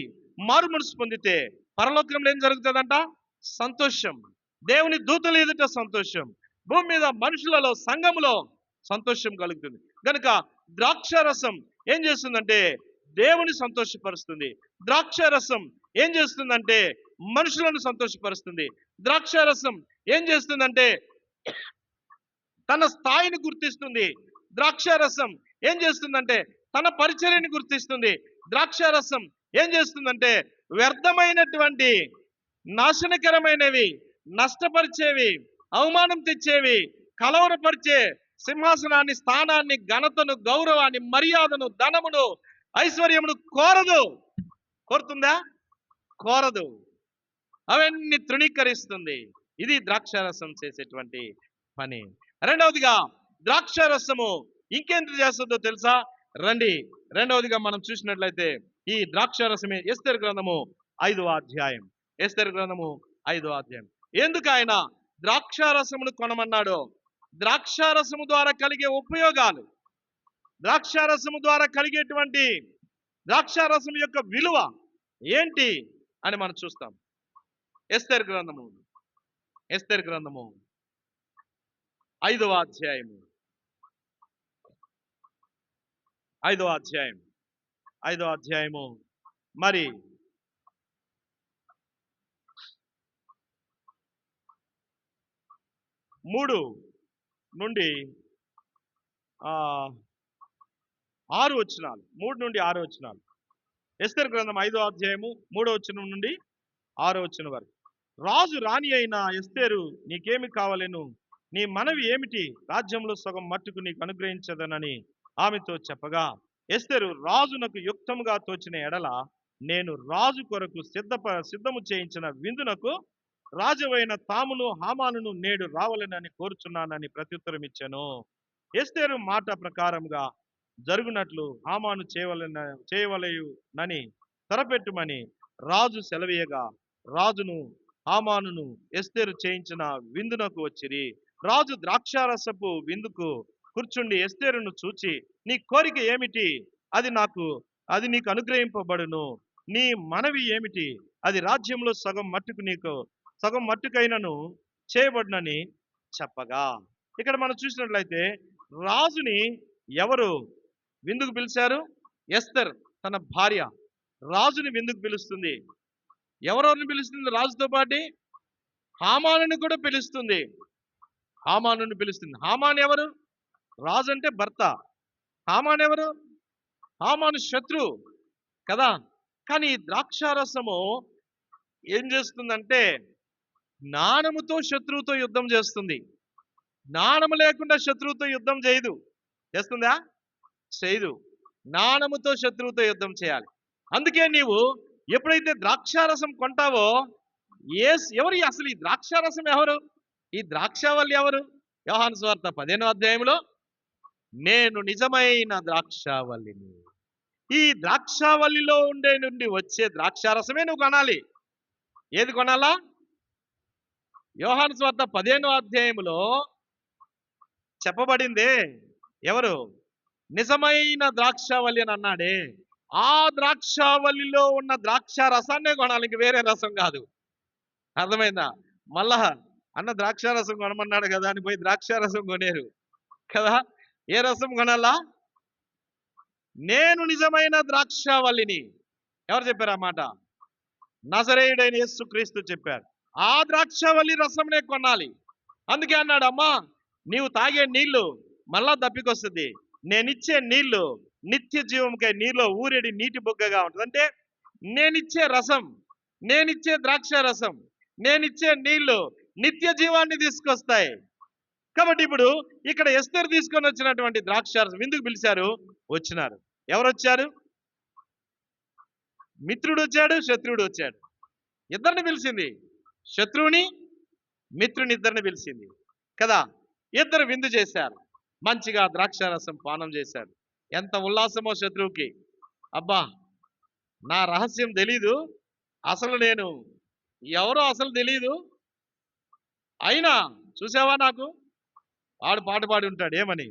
మారు మనసు పొందితే పరలోకంలో ఏం జరుగుతుందంట? సంతోషం. దేవుని దూతలు ఎదుట సంతోషం, భూమి మీద మనుషులలో, సంఘములో సంతోషం కలుగుతుంది. కనుక ద్రాక్షారసం ఏం చేస్తుందంటే దేవుని సంతోషపరుస్తుంది. ద్రాక్షారసం ఏం చేస్తుందంటే మనుషులను సంతోషపరుస్తుంది. ద్రాక్షారసం ఏం చేస్తుందంటే తన స్థాయిని గుర్తిస్తుంది. ద్రాక్షారసం ఏం చేస్తుందంటే తన పరిచర్యని గుర్తిస్తుంది. ద్రాక్షారసం ఏం చేస్తుందంటే వ్యర్థమైనటువంటి, నాశనకరమైనవి, నష్టపరిచేవి, అవమానం తెచ్చేవి, కలవరపరిచే సింహాసనాన్ని, స్థానాన్ని, ఘనతను, గౌరవాన్ని, మర్యాదను, ధనమును, ఐశ్వర్యమును కోరదు. కోరుతుందా? కోరదు. అవన్నీ తృణీకరిస్తుంది. ఇది ద్రాక్షారసం చేసేటువంటి పని. రెండవదిగా ద్రాక్షారసము ఇంకేంటి చేస్తుందో తెలుసా? రండి, రెండవదిగా మనం చూసినట్లయితే ఈ ద్రాక్షారసమే ఎస్తేరు గ్రంథము 5వ అధ్యాయం. ఎస్తేరు గ్రంథము 5వ అధ్యాయం. ఎందుకు ఆయన ద్రాక్షారసమును కొనమన్నాడో, ద్రాక్షారసము ద్వారా కలిగే ఉపయోగాలు, ద్రాక్షారసము ద్వారా కలిగేటువంటి ద్రాక్షారసం యొక్క విలువ ఏంటి అని మనం చూస్తాం. ఎస్తేరు గ్రంథము 5వ అధ్యాయము 5వ అధ్యాయము మరి 3 నుండి 6 వచనాలు. 3 నుండి 6 వచనాలు. ఎస్తేరు గ్రంథం 5వ అధ్యాయము 3వ వచనం నుండి 6వ వచనం వరకు. రాజు రాణి అయిన ఎస్తేరు, నీకేమి కావాలెను? నీ మనవి ఏమిటి? రాజ్యంలో సగం మట్టుకు నీకు అనుగ్రహించదనని ఆమెతో చెప్పగా, ఎస్తేరు రాజునకు యుక్తముగా తోచిన ఎడల నేను రాజు కొరకు సిద్ధము చేయించిన విందునకు రాజువైన తామును హామానును నేడు రావాలని కోరుచున్నానని ప్రత్యుత్తరం ఇచ్చాను. ఎస్తేరు మాట ప్రకారముగా జరుగునట్లు హామాను చేయవలయునని తరపెట్టుమని రాజు సెలవీయగా, రాజును హామానును ఎస్తేరు చేయించిన విందునకు వచ్చిరి. రాజు ద్రాక్షారసపు విందుకు కూర్చుండి ఎస్తేరును చూచి, నీ కోరిక ఏమిటి? అది నీకు అనుగ్రహింపబడును. నీ మనవి ఏమిటి? అది రాజ్యంలో సగం మట్టుకైనను చేయబడునని చెప్పగా. ఇక్కడ మనం చూసినట్లయితే రాజుని ఎవరు విందుకు పిలిచారు? ఎస్తర్ తన భార్య రాజుని విందుకు పిలుస్తుంది. ఎవరెవరిని పిలుస్తుంది? రాజుతో పాటు హామానుని కూడా పిలుస్తుంది. హామాను ఎవరు? రాజు అంటే భర్త. హామాను ఎవరు? హామాను శత్రువు కదా. కానీ ద్రాక్షారసము ఏం చేస్తుందంటే జ్ఞానముతో శత్రువుతో యుద్ధం చేస్తుంది. జ్ఞానము లేకుండా శత్రువుతో యుద్ధం చేయదు. చేస్తుందా? చేయదు. జ్ఞానముతో శత్రువుతో యుద్ధం చేయాలి. అందుకే నీవు ఎప్పుడైతే ద్రాక్షారసం కొంటావో, ఎవరు అసలు ఈ ద్రాక్షారసం ఎవరు? ఈ ద్రాక్షావల్లి ఎవరు? యోహాను సువార్త 15వ అధ్యాయంలో, నేను నిజమైన ద్రాక్షావల్లిని, ఈ ద్రాక్షావల్లిలో నుండి వచ్చే ద్రాక్షారసమే నువ్వు కొనాలి. ఏది కొనాలా? యోహాను సువార్త 15వ అధ్యాయంలో చెప్పబడిందే ఎవరు? నిజమైన ద్రాక్షావల్లి అని అన్నాడే, ఆ ద్రాక్షావల్లిలో ఉన్న ద్రాక్ష రసాన్నే కొనాలి, ఇంక వేరే రసం కాదు. అర్థమైందా? మళ్ళా అన్న ద్రాక్షారసం కొనమన్నాడు కదా అని పోయి ద్రాక్షారసం కొనేరు కదా. ఏ రసం కొనాలా? నేను నిజమైన ద్రాక్షావల్లిని. ఎవరు చెప్పారు ఆ మాట? నజరేయుడైన యేసుక్రీస్తు చెప్పారు. ఆ ద్రాక్షావల్లి రసంనే కొనాలి. అందుకే అన్నాడు, అమ్మా నీవు తాగే నీళ్లు మళ్ళా దప్పికొస్తుంది, నేనిచ్చే నీళ్లు నిత్య జీవంకై నీలో ఊరేడి నీటి బొగ్గగా ఉంటుంది. అంటే నేనిచ్చే రసం, నేనిచ్చే ద్రాక్ష రసం, నేనిచ్చే నీళ్లు నిత్య జీవాన్ని తీసుకొస్తాయి. కాబట్టి ఇప్పుడు ఇక్కడ ఎస్తేరు తీసుకొని వచ్చినటువంటి ద్రాక్షారసం ఎందుకు పిలిచారు? వచ్చినారు. ఎవరు వచ్చారు? మిత్రుడు వచ్చాడు, శత్రువుడు వచ్చాడు. ఇద్దరిని పిలిచింది. శత్రువుని, మిత్రుని ఇద్దరిని పిలిచింది. కదా. ఇద్దరు విందు చేశారు, మంచిగా ద్రాక్షారసం పానం చేశాడు. ఎంత ఉల్లాసమో శత్రువుకి. అబ్బా, నా రహస్యం తెలీదు, అసలు నేను ఎవరో అసలు తెలీదు, అయినా చూసావా నాకు. ఆడు పాట పాడి ఉంటాడు. ఏమని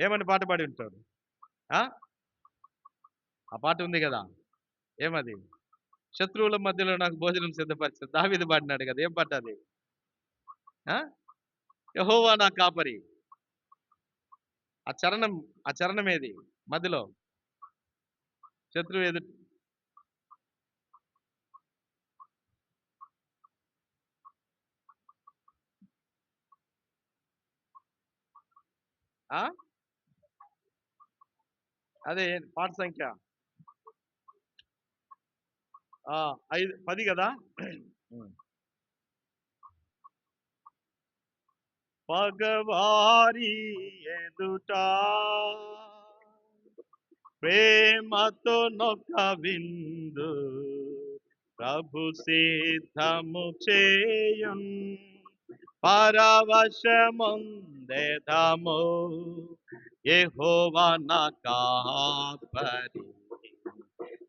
ఏమని పాట పాడి ఉంటాడు? ఆ ఆ పాట ఉంది కదా, ఏమది? శత్రువుల మధ్యలో నాకు భోజనం సిద్ధపరిచాడు, దావీదు పాడినాడు కదా. ఏం పాట అది? యెహోవా నా కాపరి. ఆ చరణం ఏది మధ్యలో? శత్రువు ఎదుటి అదే పాట సంఖ్య 10 కదా. పగవారి ఎదుట ప్రేమతో నొక్క విందు ప్రభు సిద్ధము చేయున్, పరవశముందెదము యెహోవా నా కాపరి,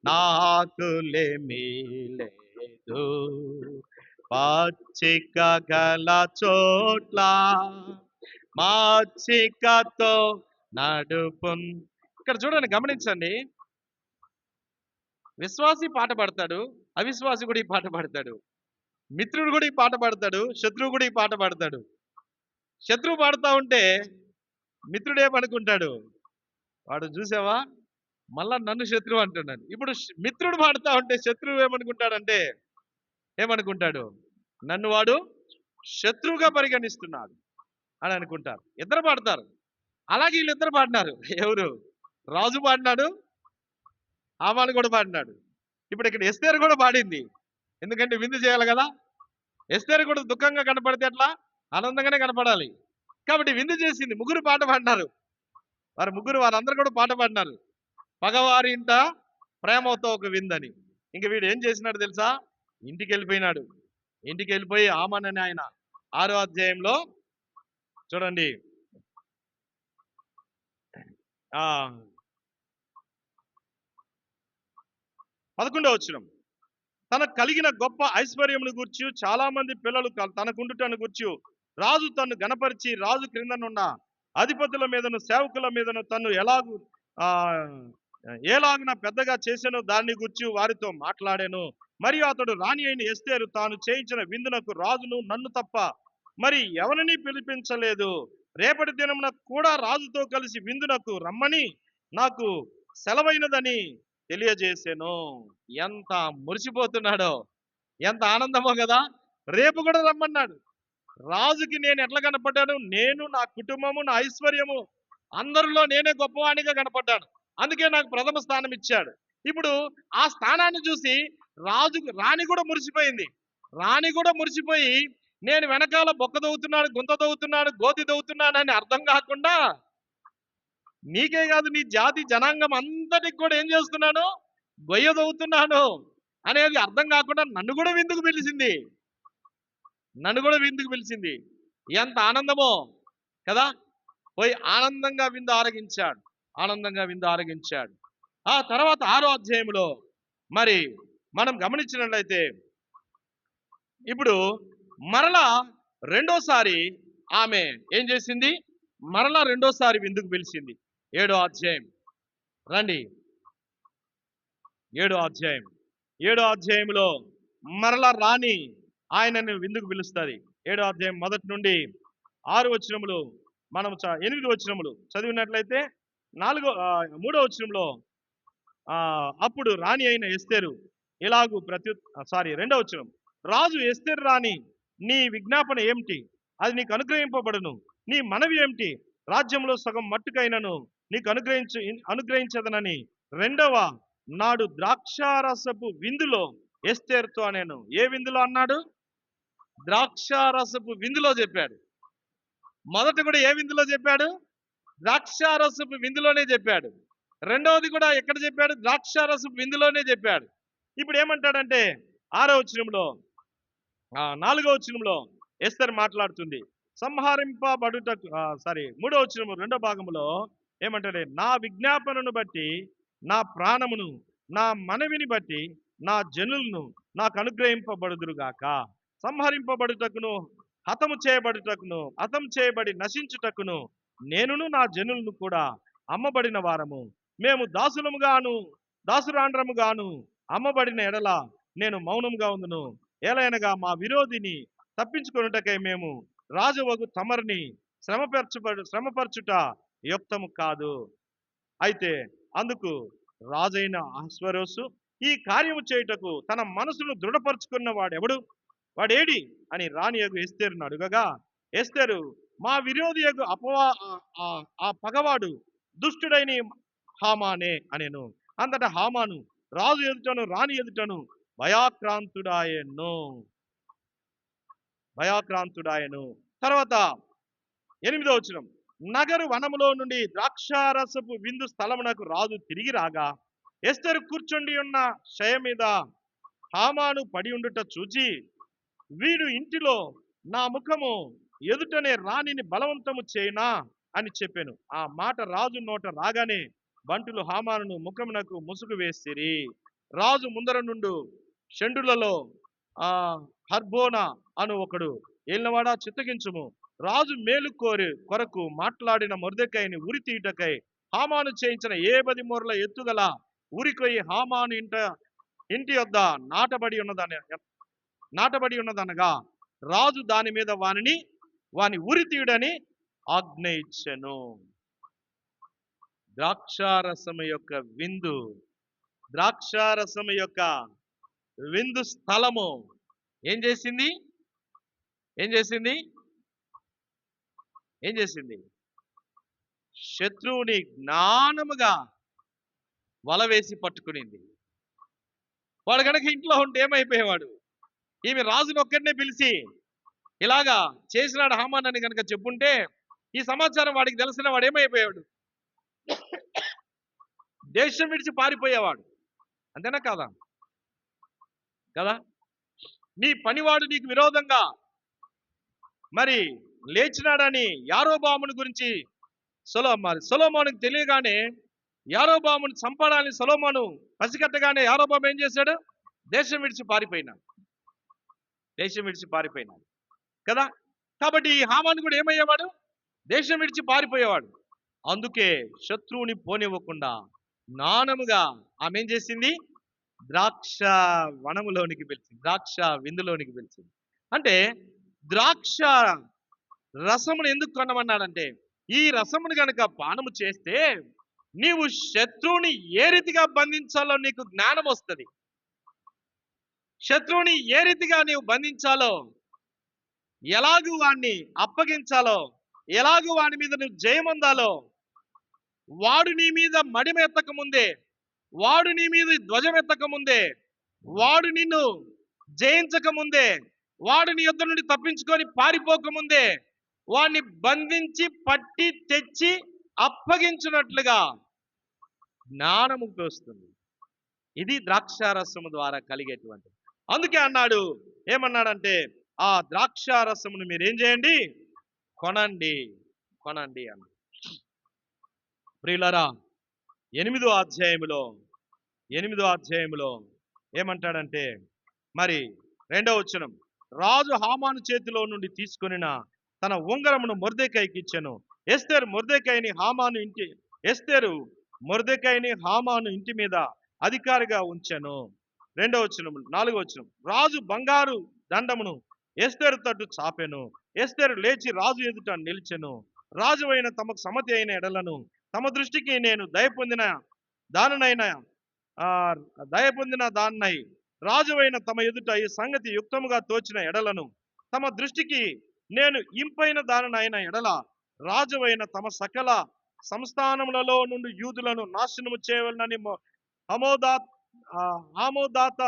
నాకులేమీ లేదు. పచ్చిక గల చోట్ల మచ్చికతో నడుపున్. ఇక్కడ చూడండి, గమనించండి. విశ్వాసి పాట పాడతాడు, అవిశ్వాసి కూడా ఈ పాట పాడతాడు. మిత్రుడు కూడా ఈ పాట పాడతాడు, శత్రువు కూడా ఈ పాట పాడతాడు. శత్రువు పాడుతూ ఉంటే మిత్రుడు ఏమనుకుంటాడు? వాడు చూసావా, మళ్ళా నన్ను శత్రువు అంటున్నాడు. ఇప్పుడు మిత్రుడు పాడుతూ ఉంటే శత్రువు ఏమనుకుంటాడు? నన్ను వాడు శత్రువుగా పరిగణిస్తున్నాడు అని అనుకుంటారు. ఇద్దరు పాడతారు. అలాగే వీళ్ళిద్దరు పాడినారు. ఎవరు? రాజు పాడినాడు, హామాను కూడా పాడినాడు. ఇప్పుడు ఇక్కడ ఎస్తేరు కూడా పాడింది, ఎందుకంటే విందు చేయాలి కదా. ఎస్తేరు కూడా దుఃఖంగా కనపడితే ఎట్లా? ఆనందంగానే కనపడాలి కాబట్టి విందు చేసింది. ముగ్గురు పాట పాడినారు. వారందరూ కూడా పాట పాడినారు. పగవారి ఇంట ప్రేమతో ఒక విందని. ఇంక వీడు ఏం చేసినాడు తెలుసా? ఇంటికి వెళ్ళిపోయినాడు. ఇంటికి వెళ్ళిపోయి హామాను అనే ఆయన 6వ అధ్యాయంలో చూడండి, 11వ వచనం. తనకు కలిగిన గొప్ప ఐశ్వర్యమును గూర్చి, చాలా మంది పిల్లలు తనకుండుటను గూర్చి రాజు తను గణపరిచి, రాజు క్రిందనున్న అధిపతుల మీదను సేవకుల మీదను తను ఏలాగున పెద్దగా చేశానో దాన్ని గూర్చి వారితో మాట్లాడాను. మరియు అతడు రాణి అయిన ఎస్తేరు తాను చేయించిన విందునకు రాజును నన్ను తప్ప మరి ఎవరిని పిలిపించలేదు. రేపటి దినమున కూడా రాజుతో కలిసి విందునకు రమ్మని నాకు సెలవైనదని తెలియజేసాను. ఎంత మురిసిపోతున్నాడో, ఎంత ఆనందమో కదా. రేపు కూడా రమ్మన్నాడు. రాజుకి నేను ఎట్లా కనపడ్డాను? నేను, నా కుటుంబము, నా ఐశ్వర్యము, అందరిలో నేనే గొప్పవాణిగా కనపడ్డాను. అందుకే నాకు ప్రథమ స్థానం ఇచ్చాడు. ఇప్పుడు ఆ స్థానాన్ని చూసి రాణి కూడా మురిసిపోయింది. రాణి కూడా మురిసిపోయి, నేను వెనకాల బొక్క దవ్వుతున్నాడు, గుంత దవ్వుతున్నాడు, గోతి దవ్వుతున్నాడు అని అర్థం కాకుండా, నీకే కాదు నీ జాతి జనాంగం అంతటికి కూడా ఏం చేస్తున్నాను? గొయ్య దవ్వుతున్నాను అనేది అర్థం కాకుండా నన్ను కూడా విందుకు పిలిచింది. ఎంత ఆనందమో కదా. పోయి ఆనందంగా విందు ఆరగించాడు. ఆ తర్వాత 6వ అధ్యాయంలో మరి మనం గమనించినట్లయితే, ఇప్పుడు మరలా రెండోసారి ఆమె ఏం చేసింది? మరలా రెండోసారి విందుకు పిలిచింది. 7వ అధ్యాయం రండి. 7వ అధ్యాయంలో మరలా రాణి ఆయనను విందుకు పిలుస్తుంది. 7వ అధ్యాయం 1 నుండి 6 వచనములు, మనం 8 వచనములు చదివినట్లయితే 3వ వచనంలో అప్పుడు రాణి అయిన ఎస్తేరు ఇలాగు 2వ వచనం. రాజు ఎస్తేరు రాణి, నీ విజ్ఞాపన ఏమిటి? అది నీకు అనుగ్రహింపబడును. నీ మనవి ఏమిటి? రాజ్యంలో సగం మట్టుకైనను నీకు అనుగ్రహించదనని 2వ నాడు ద్రాక్షారసపు విందులో ఎస్తేరుతో అనేను. ఏ విందులో అన్నాడు? ద్రాక్షారసపు విందులో చెప్పాడు. మొదట కూడా ఏ విందులో చెప్పాడు? ద్రాక్షారసపు విందులోనే చెప్పాడు. రెండవది కూడా ఎక్కడ చెప్పాడు? ద్రాక్షారసపు విందులోనే చెప్పాడు. ఇప్పుడు ఏమంటాడంటే 6వ వచనంలో, 4వ వచనంలో ఎస్తేరు మాట్లాడుతుంది. సంహరింపబడుటకు మూడో వచనము రెండో భాగములో ఏమంటారు? నా విజ్ఞాపనను బట్టి నా ప్రాణమును, నా మనవిని బట్టి నా జనులను నాకు అనుగ్రహింపబడుదురుగాక. సంహరింపబడుటకును, హతం చేయబడి నశించుటకును నేనును నా జనులను కూడా అమ్మబడిన వారము. మేము దాసురాండ్రముగాను అమ్మబడిన ఎడల నేను మౌనంగా ఉందును. ఏలైనగా మా విరోధిని తప్పించుకొనుటకై మేము రాజువగు తమరిని శ్రమపరచుట యుక్తము కాదు. అయితే అందుకు రాజైన అహస్వేరోసు ఈ కార్యము చేయుటకు తన మనసును దృఢపరుచుకున్న వాడేడి అని రాణియగు ఎస్తేరును అడుగగా, ఎస్తేరు, మా విరోధి యగు ఆ పగవాడు దుష్టుడైన హామానే అనెను. అంతటా హామాను రాజు ఎదుటను రాణి ఎదుటను భయాక్రాంతుడాయను. తర్వాత 8వ వచనం, నగరు వనములో నుండి ద్రాక్షారసపు విందు స్థలమునకు రాజు తిరిగి రాగా, ఎస్తేరు కూర్చుండి ఉన్న శయ మీద హామాను పడి ఉండుట చూచి, వీడు ఇంటిలో నా ముఖము ఎదుటనే రాణిని బలవంతము చేయనా అని చెప్పాను. ఆ మాట రాజు నోట రాగానే బంటులు హామాను ముఖమునకు ముసుగు వేసిరి. రాజు ముందర నుండు షండులలో హర్బోనా అను ఒకడు, ఏలినవాడా చిత్తగించుము, రాజు మేలు కొరకు మాట్లాడిన మొర్దెకైని ఉరి తీయుటకై హామాను చేయించిన 10 మూరల ఎత్తుగల ఉరికొయ్యి హామాను ఇంటి యొద్ద నాటబడి ఉన్నదనగా, రాజు దాని మీద వాని ఉరి తీయుడని ఆజ్ఞ ఇచ్చెను. ద్రాక్షారసము యొక్క విందు స్థలము ఏం చేసింది? శత్రువుని జ్ఞానముగా వల వేసి పట్టుకునింది. వాడు కనుక ఇంట్లో ఉంటే ఏమైపోయేవాడు? ఈమె రాజుని ఒక్కడినే పిలిచి ఇలాగా చేసినాడు హామాన్ అని కనుక చెప్పుంటే ఈ సమాచారం వాడికి తెలిసిన వాడు ఏమైపోయాడు? దేశం విడిచి పారిపోయేవాడు. అంతేనా కదా? నీ పనివాడు నీకు విరోధంగా మరి లేచినాడని యారోబాముని గురించి సొలొమోనుకు తెలియగానే యారోబాముని చంపడాన్ని సొలొమోను పసిగట్టగానే యారోబాము ఏం చేశాడు? దేశం విడిచి పారిపోయినాడు కదా. కాబట్టి ఈ హామాను కూడా ఏమయ్యేవాడు? దేశం విడిచి పారిపోయేవాడు. అందుకే శత్రువుని పోనివ్వకుండా జ్ఞానముగా ఆమె ఏం చేసింది? ద్రాక్ష వనములోనికి పిలిచింది, ద్రాక్ష విందులోనికి పిలిచింది. అంటే ద్రాక్ష రసమును ఎందుకు కొనమన్నాడంటే, ఈ రసమును కనుక పానము చేస్తే నీవు శత్రువుని ఏ రీతిగా బంధించాలో నీకు జ్ఞానం వస్తుంది. శత్రువుని ఏ రీతిగా నీవు బంధించాలో, ఎలాగూ వాణ్ణి అప్పగించాలో, ఎలాగూ వాని మీద నువ్వు జయమొందాలో, వాడు నీ మీద మడిమెత్తక ముందే, వాడు నీ మీద ధ్వజం ఎత్తక ముందే, వాడు నిన్ను జయించక ముందే, వాడు నీ యొద్ద నుండి తప్పించుకొని పారిపోకముందే వాడిని బంధించి పట్టి తెచ్చి అప్పగించినట్లుగా జ్ఞానము వస్తుంది. ఇది ద్రాక్షారసము ద్వారా కలిగేటువంటిది. అందుకే ఏమన్నాడంటే ఆ ద్రాక్షారసమును మీరేం చేయండి? కొనండి అన్న. ప్రియులారా, 8వ అధ్యాయములో ఏమంటాడంటే, మరి 2వ వచనం, రాజు హామాను చేతిలో నుండి తీసుకొనిన తన ఉంగరమును మొర్దెకైకి ఇచ్చెను. ఎస్తేరు మొర్దెకైని హామాను ఇంటి మీద అధికారిగా ఉంచెను. 2వ వచనం. 4వ వచనం, రాజు బంగారు దండమును ఎస్తేరు తట్టు చాపెను. ఎస్తేరు లేచి రాజు ఎదుట నిలిచెను. రాజు అయిన తమకు సమతి అయిన ఎడలను తమ దృష్టికి నేను దయపొందిన దాన్నై రాజువైన తమ ఎదుట ఈ సంగతి యుక్తముగా తోచిన ఎడలను తమ దృష్టికి నేను ఇంపైన దానినైన ఎడల రాజువైన తమ సకల సంస్థానములలో నుండి యూదులను నాశనము చేయవలనని ఆమోదాత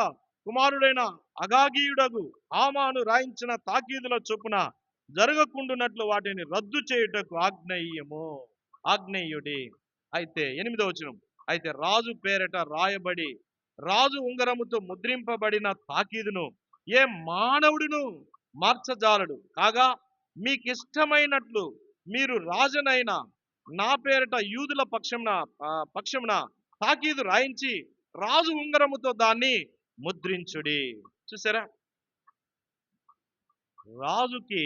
కుమారుడైన అగాగీయుడగు హామాను రాయించిన తాకీదుల చొప్పున జరగకుండునట్లు వాటిని రద్దు చేయుటకు ఆజ్ఞేయుడి. అయితే 8వ వచనం, అయితే రాజు పేరట రాయబడి రాజు ఉంగరముతో ముద్రింపబడిన తాకీదును ఏ మానవుడును మార్చజాలడు కాగా మీకు ఇష్టమైనట్లు మీరు రాజునైన నా పేరిట యూదుల పక్షమున తాకీదు రాయించి రాజు ఉంగరముతో దాన్ని ముద్రించుడి. చూసారా, రాజుకి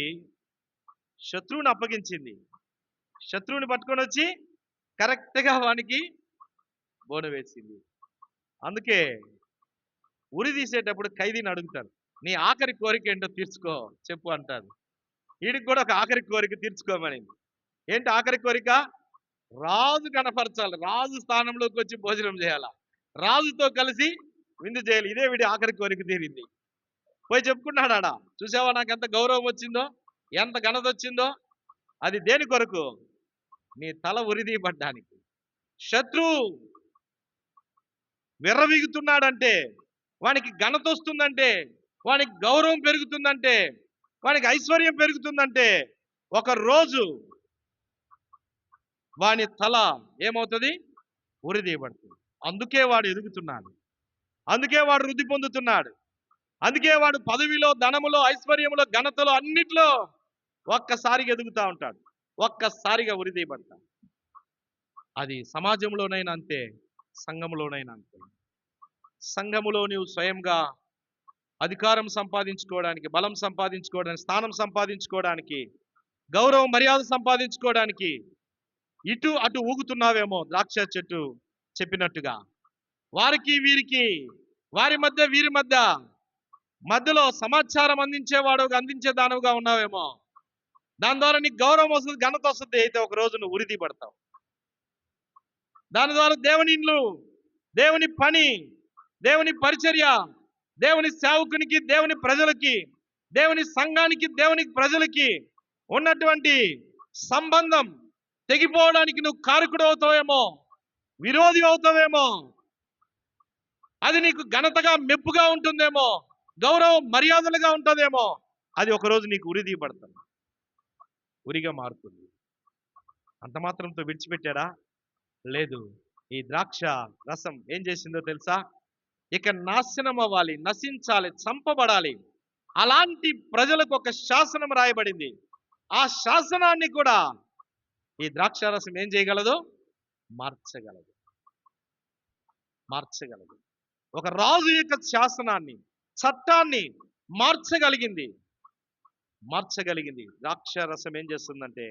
శత్రువుని అప్పగించింది. శత్రువుని పట్టుకొని వచ్చి కరెక్ట్గా వానికి బోను వేసింది. అందుకే ఉరి తీసేటప్పుడు ఖైదీని అడుగుతారు, నీ ఆఖరి కోరిక ఏంటో తీర్చుకో చెప్పు అంటారు. వీడికి కూడా ఒక ఆఖరి కోరిక తీర్చుకోమనింది. ఏంటి ఆఖరి కోరిక? రాజు కనపరచాలి, రాజు స్థానంలోకి వచ్చి భోజనం చేయాలా, రాజుతో కలిసి విందు చేయాలి. ఇదే వీడి ఆఖరి కోరిక తీరింది. పోయి చెప్పుకున్నాడు ఆడ, చూసావా నాకు ఎంత గౌరవం వచ్చిందో, ఎంత ఘనత వచ్చిందో. అది దేని కొరకు? నీ తల ఉరిదీయబడ్డానికి. శత్రువు విర్రవీగుతున్నాడంటే, వానికి ఘనత వస్తుందంటే, వానికి గౌరవం పెరుగుతుందంటే, వానికి ఐశ్వర్యం పెరుగుతుందంటే, ఒక రోజు వాని తల ఏమవుతుంది? ఉరిదీయబడుతుంది. అందుకే వాడు ఎదుగుతున్నాడు, అందుకే వాడు వృద్ధి పొందుతున్నాడు, అందుకే వాడు పదవిలో, ధనములో, ఐశ్వర్యములో, ఘనతలో అన్నిట్లో ఒక్కసారిగా ఎదుగుతూ ఉంటాడు, ఒక్కసారిగా ఉరిదీయబడతాడు. అది సమాజంలోనైనా అంతే, సంఘములోనైనా అంతే. సంఘములో నీవు స్వయంగా అధికారం సంపాదించుకోవడానికి, బలం సంపాదించుకోవడానికి, స్థానం సంపాదించుకోవడానికి, గౌరవం మర్యాద సంపాదించుకోవడానికి ఇటు అటు ఊగుతున్నావేమో ద్రాక్ష చెట్టు చెప్పినట్టుగా. వారికి వీరికి, వారి మధ్య వీరి మధ్యలో సమాచారం అందించే దానవుగా ఉన్నావేమో. దాని ద్వారా నీకు గౌరవం వస్తుంది, ఘనత వస్తుంది. అయితే ఒక రోజు నువ్వు ఉరిది పడతావు. దాని ద్వారా దేవుని ఇల్లు, దేవుని పని, దేవుని పరిచర్య, దేవుని సేవకునికి, దేవుని ప్రజలకి, దేవుని సంఘానికి, దేవుని ప్రజలకి ఉన్నటువంటి సంబంధం తెగిపోవడానికి నువ్వు కారకుడు అవుతావేమో, విరోధి అవుతావేమో. అది నీకు ఘనతగా, మెప్పుగా ఉంటుందేమో, గౌరవం మర్యాదలుగా ఉంటుందేమో. అది ఒకరోజు నీకు ఉరిదీయబడుతుంది, ఉరిగా మారుతుంది. అంత మాత్రంతో విడిచిపెట్టాడా? లేదు. ఈ ద్రాక్ష రసం ఏం చేసిందో తెలుసా? ఇక నాశనం అవ్వాలి, నశించాలి, చంపబడాలి. అలాంటి ప్రజలకు ఒక శాసనం రాయబడింది. ఆ శాసనాన్ని కూడా ఈ ద్రాక్ష రసం ఏం చేయగలదు? మార్చగలదు. ఒక రాజు యొక్క శాసనాన్ని, చట్టాన్ని మార్చగలిగింది. ద్రాక్ష రసం ఏం చేస్తుందంటే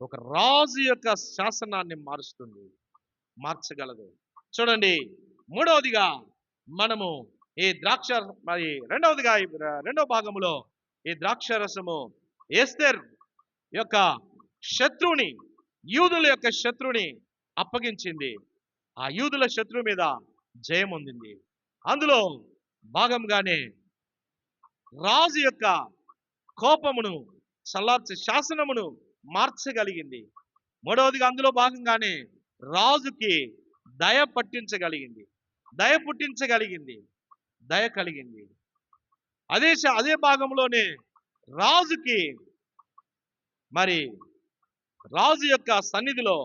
ఒక రాజు యొక్క శాసనాన్ని మార్చగలదు. చూడండి, మూడవదిగా మనము ఈ ద్రాక్ష, మరి రెండవ భాగములో ఈ ద్రాక్ష రసము ఎస్తేర్ యొక్క శత్రువుని, యూదుల యొక్క శత్రువుని అప్పగించింది. ఆ యూదుల శత్రువు మీద జయం పొందింది. అందులో భాగంగానే రాజు యొక్క కోపమును చల్లార్చే శాసనమును మార్చగలిగింది. మూడవదిగా అందులో భాగంగానే రాజుకి దయ పుట్టించగలిగింది. దయ కలిగింది. అదే భాగంలోనే రాజుకి, మరి రాజు యొక్క సన్నిధిలో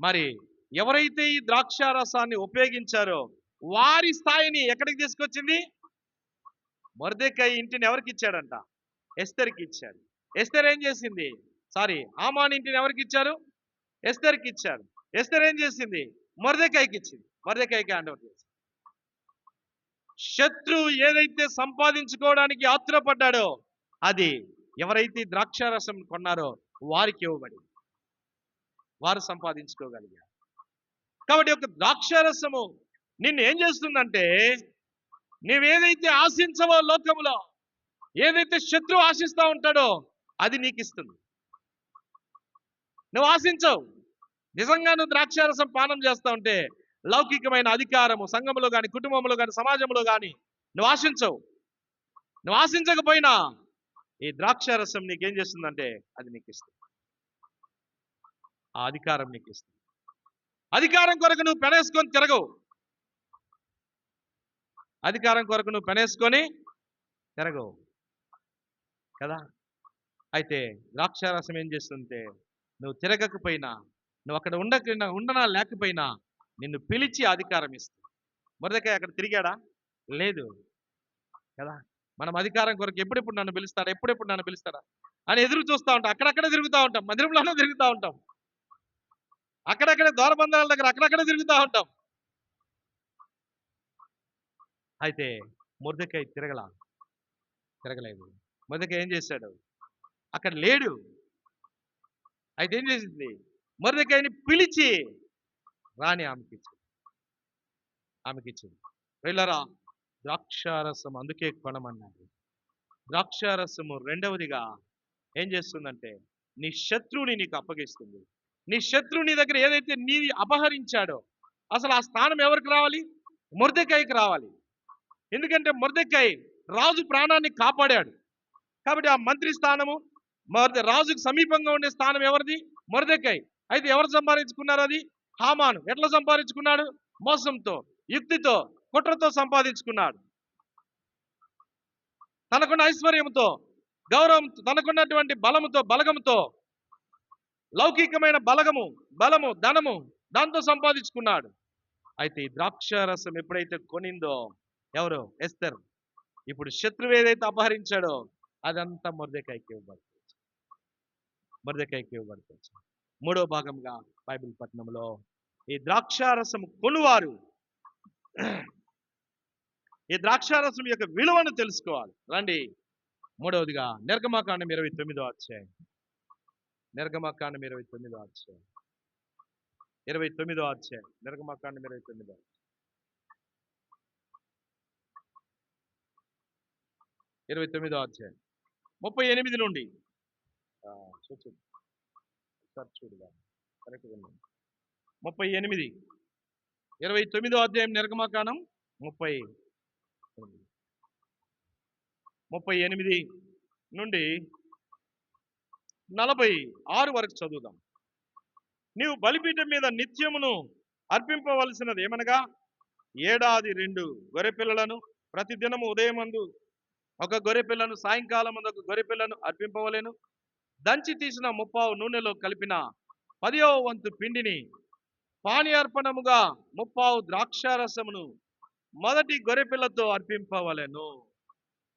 మరి ఎవరైతే ఈ ద్రాక్షారసాన్ని ఉపయోగించారో వారి స్థాయిని ఎక్కడికి తీసుకొచ్చింది? మొర్దెకై ఇంటిని ఎవరికి ఇచ్చాడంట? ఎస్తేర్కి ఇచ్చాడు. ఎస్తేర్ ఏం చేసింది? హామాను ఇంటిని ఎవరికి ఇచ్చారు? ఎస్తేర్కి ఇచ్చారు. ఎస్తేర్ ఏం చేసింది? మొర్దెకైకి ఇచ్చింది. మొర్దెకైకి హ్యాండ్ ఓవర్ చేసింది. శత్రువు ఏదైతే సంపాదించుకోవడానికి ఆతురపడ్డాడో అది ఎవరైతే ద్రాక్షారసం కొన్నారో వారికి ఇవ్వబడింది, వారు సంపాదించుకోగలిగారు. కాబట్టి ఒక ద్రాక్షారసము నిన్ను ఏం చేస్తుందంటే, నువ్వేదైతే ఆశించవో లోకములో, ఏదైతే శత్రువు ఆశిస్తూ ఉంటాడో అది నీకు ఇస్తుంది. నువ్వు ఆశించవు. నిజంగా నువ్వు ద్రాక్షారసం పానం చేస్తూ ఉంటే లౌకికమైన అధికారము సంఘంలో కానీ, కుటుంబంలో కానీ, సమాజంలో కానీ నువ్వు ఆశించవు. నువ్వు ఆశించకపోయినా ఈ ద్రాక్షారసం నీకేం చేస్తుందంటే అది నీకు ఇస్తుంది. ఆ అధికారం నీకు ఇస్తుంది. అధికారం కొరకు నువ్వు పెనేసుకొని తిరగవు. కదా. అయితే ద్రాక్షారసం ఏం చేస్తుంటే నువ్వు తిరగకపోయినా, నువ్వు అక్కడ ఉండనా లేకపోయినా నిన్ను పిలిచి అధికారం ఇస్తుంది. మొర్దెకై అక్కడ తిరిగాడా? లేదు కదా. మనం అధికారం కొరకు ఎప్పుడెప్పుడు నన్ను పిలుస్తాడా, ఎప్పుడెప్పుడు నన్ను పిలుస్తాడా అని ఎదురు చూస్తూ ఉంటాం. అక్కడక్కడ తిరుగుతూ ఉంటాం, మందిరంలోనే తిరుగుతూ ఉంటాం, అక్కడక్కడ ద్వారబంధాల దగ్గర అక్కడక్కడ తిరుగుతూ ఉంటాం. అయితే మొర్దెకై తిరగలేదు. మొర్దెకై ఏం చేశాడు? అక్కడ లేడు. అయితే ఏం చేసింది? మొర్దెకైని పిలిచి రాని ఆమెకిచ్చింది. వెళ్ళరా, ద్రాక్షారసం అందుకే కొనమన్నాడు. ద్రాక్షారసము రెండవదిగా ఏం చేస్తుందంటే నీ శత్రువుని నీకు అప్పగిస్తుంది. నీ శత్రువు నీ దగ్గర ఏదైతే నీ అపహరించాడో అసలు ఆ స్థానం ఎవరికి రావాలి? మొర్దెకైకి రావాలి. ఎందుకంటే మొర్దెకై రాజు ప్రాణాన్ని కాపాడాడు. కాబట్టి ఆ మంత్రి స్థానము రాజుకు సమీపంగా ఉండే స్థానం ఎవరిది? మొర్దెకై. అయితే ఎవరు సంపాదించుకున్నారు అది? హామాను. ఎట్లా సంపాదించుకున్నాడు? మోసంతో, యుక్తితో, కుట్రతో సంపాదించుకున్నాడు. తనకున్న ఐశ్వర్యంతో, గౌరవంతో, తనకున్నటువంటి బలగముతో, లౌకికమైన బలము, ధనము, దాంతో సంపాదించుకున్నాడు. అయితే ఈ ద్రాక్షారసం ఎప్పుడైతే కొనిందో ఎవరు? ఎస్తర్. ఇప్పుడు శత్రువు ఏదైతే అపహరించాడో అదంతా మొర్దెకైకి ఇవ్వబడుతుంది. మూడో భాగంగా బైబిల్ పట్టణంలో ఈ ద్రాక్షారసం కొనువారు ఈ ద్రాక్షారసం యొక్క విలువను తెలుసుకోవాలి. రండి, మూడవదిగా నిర్గమకాండం 29వ అధ్యాయం. నిర్గమకాండం 29వ అధ్యాయం. నిర్గమకాండం 29వ 29వ అధ్యాయం 38 నుండి చూడుగా కరెక్ట్గా 38 29వ అధ్యాయం నిర్గమకాండం 38 నుండి 46 వరకు చదువుదాం. నీవు బలిపీఠం మీద నిత్యమును అర్పింపవలసినది ఏమనగా ఏడాది 2 గొర్రెపిల్లలను, ప్రతిదినము ఉదయమందు ఒక గొర్రెపిల్లను, సాయంకాలం ఒక గొర్రెపిల్లను అర్పింపవలెను. దంచి తీసిన 30 నూనెలో కలిపిన 10వ వంతు పిండిని పానీయార్పణముగా 30 ద్రాక్షారసమును మొదటి గొర్రెపిల్లతో అర్పింపవలెను.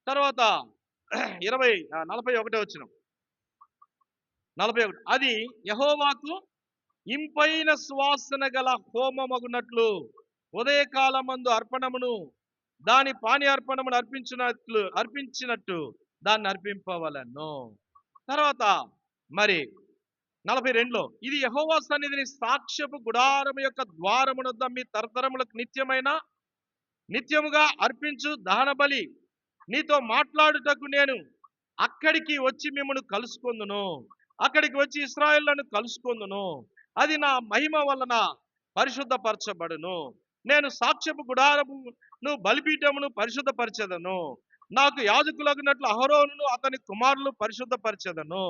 తర్వాత 41 వచనం. 41 అది యెహోవాకు ఇంపైన సువాసన గల హోమమగునట్లు ఉదయకాలమందు అర్పణమును దాని పానీయార్పణమును అర్పించినట్టు దాన్ని అర్పింపవలెను. తర్వాత మరి 42లో ఇది యెహోవా సన్నిధిని సాక్ష్యపు గుడారము యొక్క ద్వారమునొద్ద మీ తరతరములకు నిత్యముగా అర్పించు దహన బలి నీతో మాట్లాడుటకు నేను అక్కడికి వచ్చి మిమ్మల్ని కలుసుకొందును. అక్కడికి వచ్చి ఇశ్రాయేలును కలుసుకొందును. అది నా మహిమ వలన పరిశుద్ధపరచబడును. నేను సాక్ష్యపు గుడారమును బలిపీఠమును పరిశుద్ధపరచెదను. నాకు యాజకులగునట్లు అహరోనును అతని కుమారులు పరిశుద్ధపరచెదను.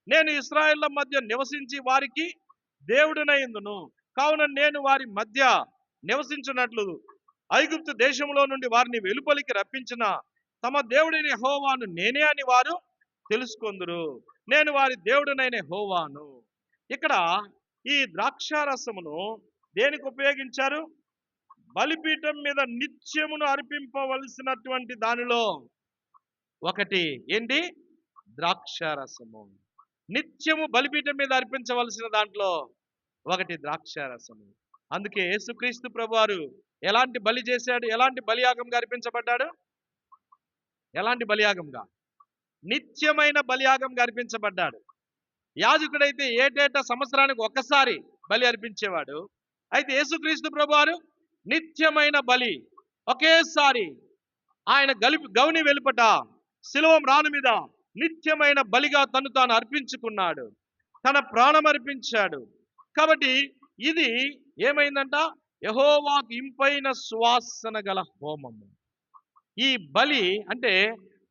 నేను ఇశ్రాయేళ్ల మధ్య నివసించి వారికి దేవుడినైందును. కావున నేను వారి మధ్య నివసించినట్లు ఐగుప్తు దేశంలో నుండి వారిని వెలుపలికి రప్పించిన తమ దేవుడైన యెహోవాను నేనే అని వారు తెలుసుకొందురు. నేను వారి దేవుడినైన యెహోవాను. ఇక్కడ ఈ ద్రాక్షారసమును దేనికి ఉపయోగించారు? బలిపీఠం మీద నిత్యమును అర్పింపవలసినటువంటి దానిలో ఒకటి ఏంటి? ద్రాక్షారసము. నిత్యము బలిపీఠం మీద అర్పించవలసిన దాంట్లో ఒకటి ద్రాక్షారసము. అందుకే యేసుక్రీస్తు ప్రభువారు ఎలాంటి బలి చేశాడు? ఎలాంటి బలియాగంగా అర్పించబడ్డాడు? ఎలాంటి బలియాగంగా? నిత్యమైన బలియాగంగా అర్పించబడ్డాడు. యాజకుడైతే ఏటేటా సంవత్సరానికి ఒక్కసారి బలి అర్పించేవాడు. అయితే యేసుక్రీస్తు ప్రభువారు నిత్యమైన బలి ఒకేసారి ఆయన గౌని వెలుపట శిలువ మ్రాను మీద నిత్యమైన బలిగా తను తాను అర్పించుకున్నాడు. తన ప్రాణం అర్పించాడు. కాబట్టి ఇది ఏమైందంట? యెహోవాకు ఇంపైన సువాసన గల హోమము. ఈ బలి అంటే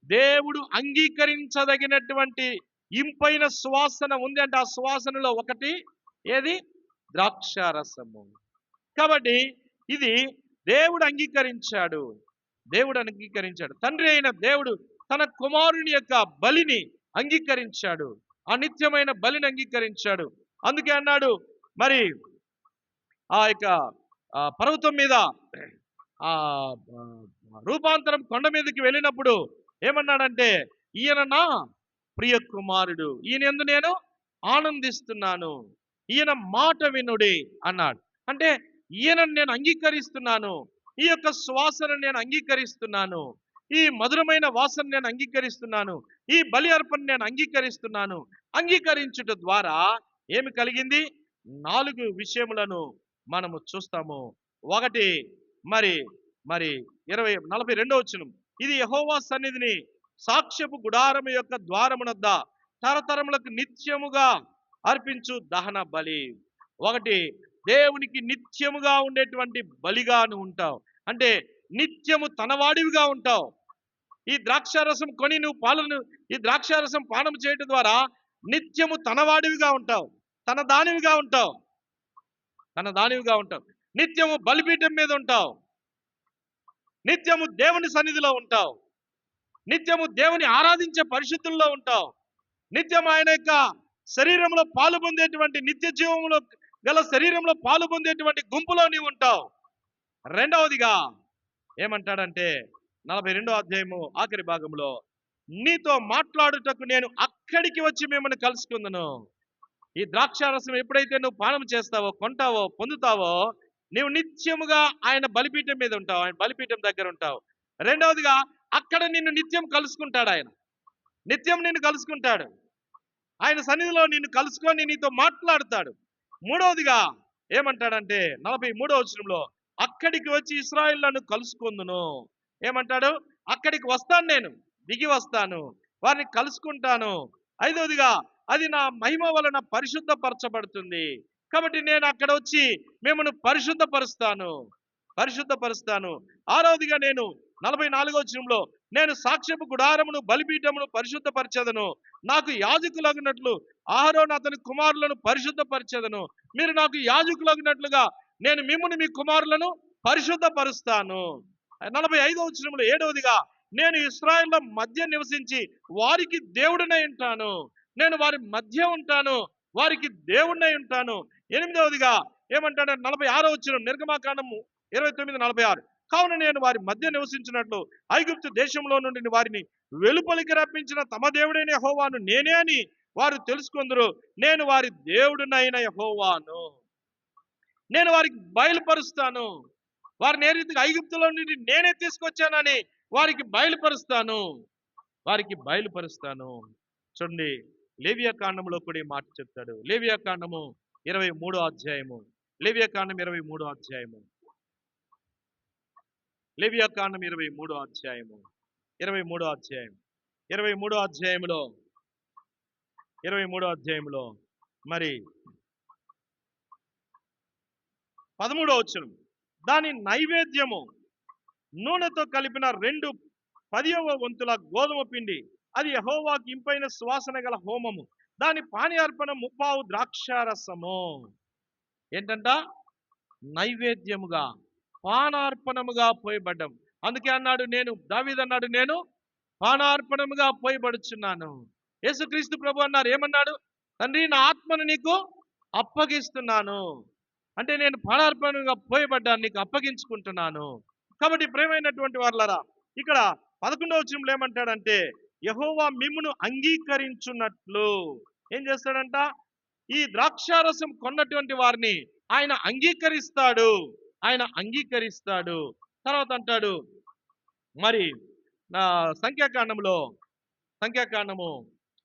దేవుడు అంగీకరించదగినటువంటి ఇంపైన సువాసన ఉంది అంటే ఆ సువాసనలో ఒకటి ఏది? ద్రాక్షారసము. కాబట్టి ఇది దేవుడు అంగీకరించాడు. తండ్రి అయిన దేవుడు తన కుమారుని యొక్క బలిని అంగీకరించాడు. ఆ నిత్యమైన బలిని అంగీకరించాడు. అందుకే అన్నాడు, మరి ఆ యొక్క పర్వతం మీద రూపాంతరం కొండ మీదకి వెళ్ళినప్పుడు ఏమన్నాడంటే, ఈయన నా ప్రియ కుమారుడు, ఈయన యందు నేను ఆనందిస్తున్నాను, ఈయన మాట వినుడి అన్నాడు. అంటే ఈయనను నేను అంగీకరిస్తున్నాను, ఈ యొక్క శ్వాసను నేను అంగీకరిస్తున్నాను, ఈ మధురమైన వాసన నేను అంగీకరిస్తున్నాను, ఈ బలి అర్పణ నేను అంగీకరిస్తున్నాను. అంగీకరించుట ద్వారా ఏమి కలిగింది? 4 విషయములను మనము చూస్తాము. ఒకటి, మరి మరి 42వ వచనం, ఇది యెహోవా సన్నిధిని సాక్ష్యపు గుడారము యొక్క ద్వారమునద్ద తరతరములకు నిత్యముగా అర్పించు దహన బలి. ఒకటి, దేవునికి నిత్యముగా ఉండేటువంటి బలిగా నువ్వు ఉంటావు. అంటే నిత్యము తనవాడివిగా ఉంటావు. ఈ ద్రాక్షారసం కొని నువ్వు ఈ ద్రాక్షారసం పానం చేయడం ద్వారా నిత్యము తనవాడివిగా ఉంటావు, తన దానివిగా ఉంటావు, తన దానివిగా ఉంటావు. నిత్యము బలిపీఠం మీద ఉంటావు, నిత్యము దేవుని సన్నిధిలో ఉంటావు, నిత్యము దేవుని ఆరాధించే పరిశుద్ధుల్లో ఉంటావు, నిత్యం ఆయన యొక్క శరీరంలో పాలు పొందేటువంటి, నిత్య జీవంలో గల శరీరంలో పాలు పొందేటువంటి గుంపులో నీవు ఉంటావు. రెండవదిగా ఏమంటాడంటే 42వ అధ్యాయము ఆఖరి భాగంలో, నీతో మాట్లాడుటకు నేను అక్కడికి వచ్చి మిమ్మల్ని కలుసుకుందును. ఈ ద్రాక్షారసం ఎప్పుడైతే నువ్వు పానం చేస్తావో, కొంటావో, పొందుతావో, నీవు నిత్యముగా ఆయన బలిపీఠం మీద ఉంటావు, ఆయన బలిపీఠం దగ్గర ఉంటావు. రెండవదిగా అక్కడ నిన్ను నిత్యం కలుసుకుంటాడు, ఆయన నిత్యం నిన్ను కలుసుకుంటాడు, ఆయన సన్నిధిలో నిన్ను కలుసుకొని నీతో మాట్లాడతాడు. మూడవదిగా ఏమంటాడంటే 43వ వచనంలో, అక్కడికి వచ్చి ఇశ్రాయేలును కలుసుకుందును. ఏమంటాడు? అక్కడికి వస్తాను, నేను దిగి వస్తాను, వారిని కలుసుకుంటాను. ఐదవదిగా, అది నా మహిమ వలన పరిశుద్ధపరచబడుతుంది, కాబట్టి నేను అక్కడ వచ్చి మిమ్మల్ని పరిశుద్ధపరుస్తాను. ఆరవదిగా నేను 44వ వచనంలో, నేను సాక్ష్యపు గుడారమును బలిపీఠమును పరిశుద్ధపరచెదను, నాకు యాజకులగినట్లు అహరోను అతని కుమారులను పరిశుద్ధపరచెదను, మీరు నాకు యాజకులగినట్లుగా నేను మిమ్మును మీ కుమారులను పరిశుద్ధపరుస్తాను. 45వ వచనంలో 7వదిగా, నేను ఇశ్రాయేలుల మధ్య నివసించి వారికి దేవుడినై ఉంటాను, నేను వారి మధ్య ఉంటాను, వారికి దేవుడినై ఉంటాను. 8వదిగా ఏమంటాడు? 46వ వచనం, నిర్గమాకాండము 29:46, కావున నేను వారి మధ్య నివసించినట్లు ఐగుప్తు దేశంలో నుండి వారిని వెలుపలికి రప్పించిన తమ దేవుడైన యెహోవాను నేనే అని వారు తెలుసుకొందురు, నేను వారి దేవుడినైన యెహోవాను. నేను వారికి బయలుపరుస్తాను, వారిని ఏ రీతిగా ఐగుప్తులో నుండి నేనే తీసుకొచ్చానని వారికి బయలుపరుస్తాను. చూడండి, లేవియా కాండంలో కూడా ఈ మాట చెప్తాడు. లేవియా కాండము 23వ అధ్యాయము, లేవియా కాండం 23వ అధ్యాయము, లేవియా కాండం 23వ అధ్యాయము, 23వ అధ్యాయం, 23వ అధ్యాయంలో 23వ అధ్యాయంలో మరి 13వ వచనం, దాని నైవేద్యము నూనెతో కలిపిన 2/10వ వంతుల గోధుమ పిండి, అది యెహోవాకు ఇంపైన సువాసన గల హోమము, దాని పానీయార్పణ 30 ద్రాక్షారసము. ఏంటంట? నైవేద్యముగా, పానార్పణముగా పోయబడ్డం. అందుకే అన్నాడు, దావీదు అన్నాడు, నేను పానార్పణముగా పోయబడుచున్నాను. యేసుక్రీస్తు ప్రభు అన్నారు, ఏమన్నాడు? తండ్రి, నా ఆత్మను నీకు అప్పగిస్తున్నాను. అంటే నేను పానార్పణంగా పోయబడ్డాను, నీకు అప్పగించుకుంటున్నాను. కాబట్టి ప్రేమైనటువంటి వారలారా, ఇక్కడ 11వ వచనంలో ఏమంటాడంటే, యెహోవా మిమ్మును అంగీకరించున్నట్లు ఏం చేస్తాడంట? ఈ ద్రాక్షారసం కొన్నటువంటి వారిని ఆయన అంగీకరిస్తాడు. తర్వాత అంటాడు, మరి సంఖ్యాకాండము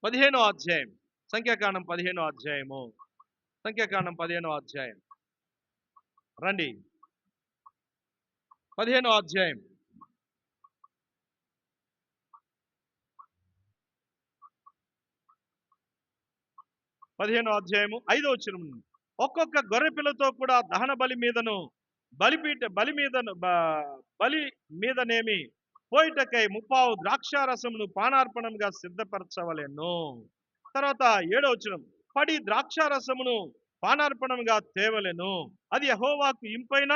15వ అధ్యాయం, సంఖ్యాకాండం 15వ అధ్యాయం రండి, 15వ అధ్యాయం, పదిహేనో అధ్యాయము 5వ వచనం, ఒక్కొక్క గొర్రె పిల్లతో కూడా దహన బలి మీదనేమి పోయిటకై 30 ద్రాక్షారసమును పానార్పణంగా సిద్ధపరచవలెను. తర్వాత 7వ వచనం, పడి ద్రాక్షారసమును పానార్పణంగా తేవలెను, అది యెహోవాకు ఇంపైన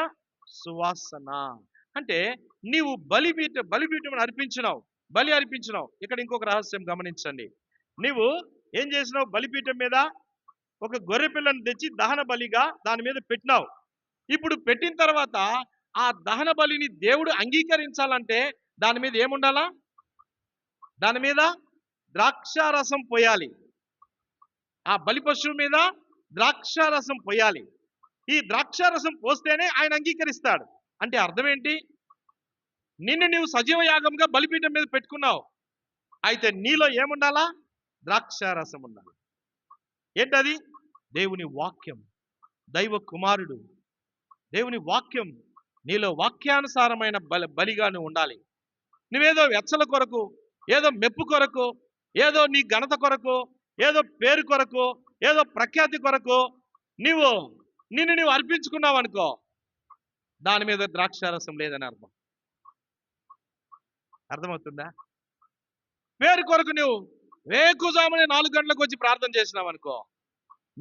సువాసన. అంటే నీవు బలిపీఠం అర్పించినావు. ఇక్కడ ఇంకొక రహస్యం గమనించండి. నీవు ఏం చేసినావు? బలిపీఠం మీద ఒక గొర్రె పిల్లను తెచ్చి దహన బలిగా దాని మీద పెట్టినావు. ఇప్పుడు పెట్టిన తర్వాత ఆ దహన బలిని దేవుడు అంగీకరించాలంటే దాని మీద ఏముండాలా? దాని మీద ద్రాక్షారసం పోయాలి. ఆ బలి పశువు మీద ద్రాక్షారసం పోయాలి. ఈ ద్రాక్షారసం పోస్తేనే ఆయన అంగీకరిస్తాడు. అంటే అర్థం ఏంటి? నిన్ను నీవు సజీవ యాగంగా బలిపీఠం మీద పెట్టుకున్నావు. అయితే నీలో ఏముండాలా? ద్రాక్షారసం ఉండాలి. ఏంటది? దేవుని వాక్యం, దైవ కుమారుడు, దేవుని వాక్యం నీలో వాక్యానుసారమైన బలిగా నువ్వు ఉండాలి. నువ్వేదో వెచ్చల కొరకు, ఏదో మెప్పు కొరకు, ఏదో నీ ఘనత కొరకు, ఏదో పేరు కొరకు, ఏదో ప్రఖ్యాతి కొరకు నిన్ను నువ్వు అర్పించుకున్నావు అనుకో, దాని మీద ద్రాక్షారసం లేదని అర్థం. అర్థమవుతుందా? పేరు కొరకు నువ్వు వేకుజామునే 4 గంటలకు వచ్చి ప్రార్థన చేసినావు అనుకో,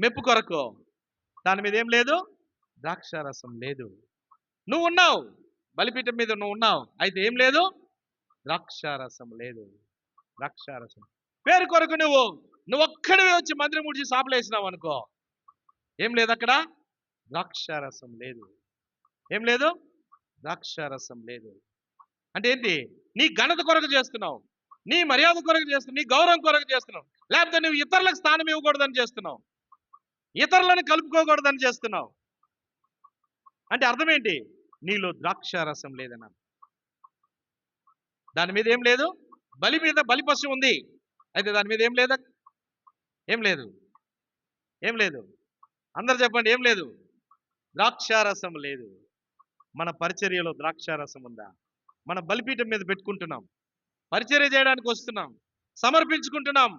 మెప్పు కొరకు, దాని మీద ఏం లేదు? ద్రాక్షారసం లేదు. నువ్వు ఉన్నావు బలిపీఠం మీద, నువ్వు ఉన్నావు, అయితే ఏం లేదు? ద్రాక్షారసం లేదు. ద్రాక్షారసం పేరు కొరకు నువ్వు ఒక్కడివే వచ్చి మందిరం ముడిచి సాపలేసినావు అనుకో, ఏం లేదు అక్కడ? ద్రాక్షారసం లేదు. ఏం లేదు? ద్రాక్షారసం లేదు. అంటే ఏంటి? నీ ఘనత కొరకు చేస్తున్నావు, నీ మర్యాద కొరకు చేస్తున్నావు, నీ గౌరవం కొరకు చేస్తున్నావు, లేకపోతే నువ్వు ఇతరులకు స్థానం ఇవ్వకూడదని చేస్తున్నావు, ఇతరులను కలుపుకోకూడదని చేస్తున్నావు. అంటే అర్థం ఏంటి? నీలో ద్రాక్షారసం లేదన్న. దాని మీద ఏం లేదు? బలి మీద బలి పశువు ఉంది, అయితే దాని మీద ఏం లేదా? ఏం లేదు. ఏం లేదు? అందరు చెప్పండి, ఏం లేదు? ద్రాక్షారసం లేదు. మన పరిచర్యలో ద్రాక్షారసం ఉందా? మన బలిపీఠం మీద పెట్టుకుంటున్నాం, పరిచర్య చేయడానికి వస్తున్నాం, సమర్పించుకుంటున్నాం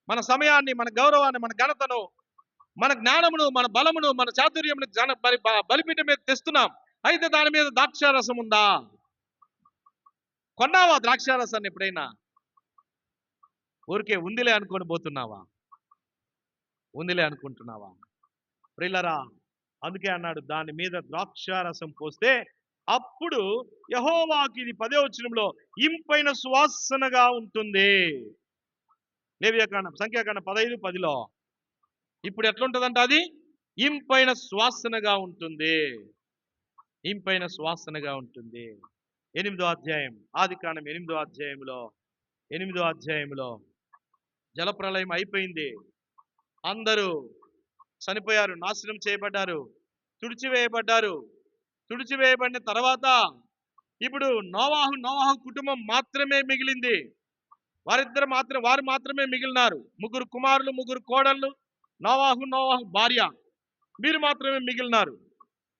మన సమయాన్ని, మన గౌరవాన్ని, మన ఘనతను, మన జ్ఞానమును, మన బలమును, మన చాతుర్యమును బలిపీఠం మీద తెస్తున్నాం. అయితే దాని మీద ద్రాక్షారసం ఉందా? కొన్నావా ద్రాక్షారసాన్ని ఎప్పుడైనా? ఊరికే ఉందిలే అనుకొని పోతున్నావా? ఉందిలే అనుకుంటున్నావా? ప్రియులారా, అందుకే అన్నాడు, దాని మీద ద్రాక్షారసం పోస్తే అప్పుడు యెహోవాకి, ఇది 10వ వచనంలో, ఇంపైన సువాసనగా ఉంటుంది. లేవియాకాండం, సంఖ్యాకాండం 15:10లో. ఇప్పుడు ఎట్లుంటుందంట? అది ఇంపైన సువాసనగా ఉంటుంది. ఇంపైన సువాసనగా ఉంటుంది. 8వ అధ్యాయం, ఆదికాండం 8వ అధ్యాయంలో జలప్రళయం అయిపోయింది. అందరూ చనిపోయారు, నాశనం చేయబడ్డారు, తుడిచివేయబడిన తర్వాత ఇప్పుడు నోవాహు కుటుంబం మాత్రమే మిగిలింది. వారు మాత్రమే మిగిలినారు. 3 కుమారులు, 3 కోడళ్ళు, నోవాహు భార్య, వీరు మాత్రమే మిగిలినారు.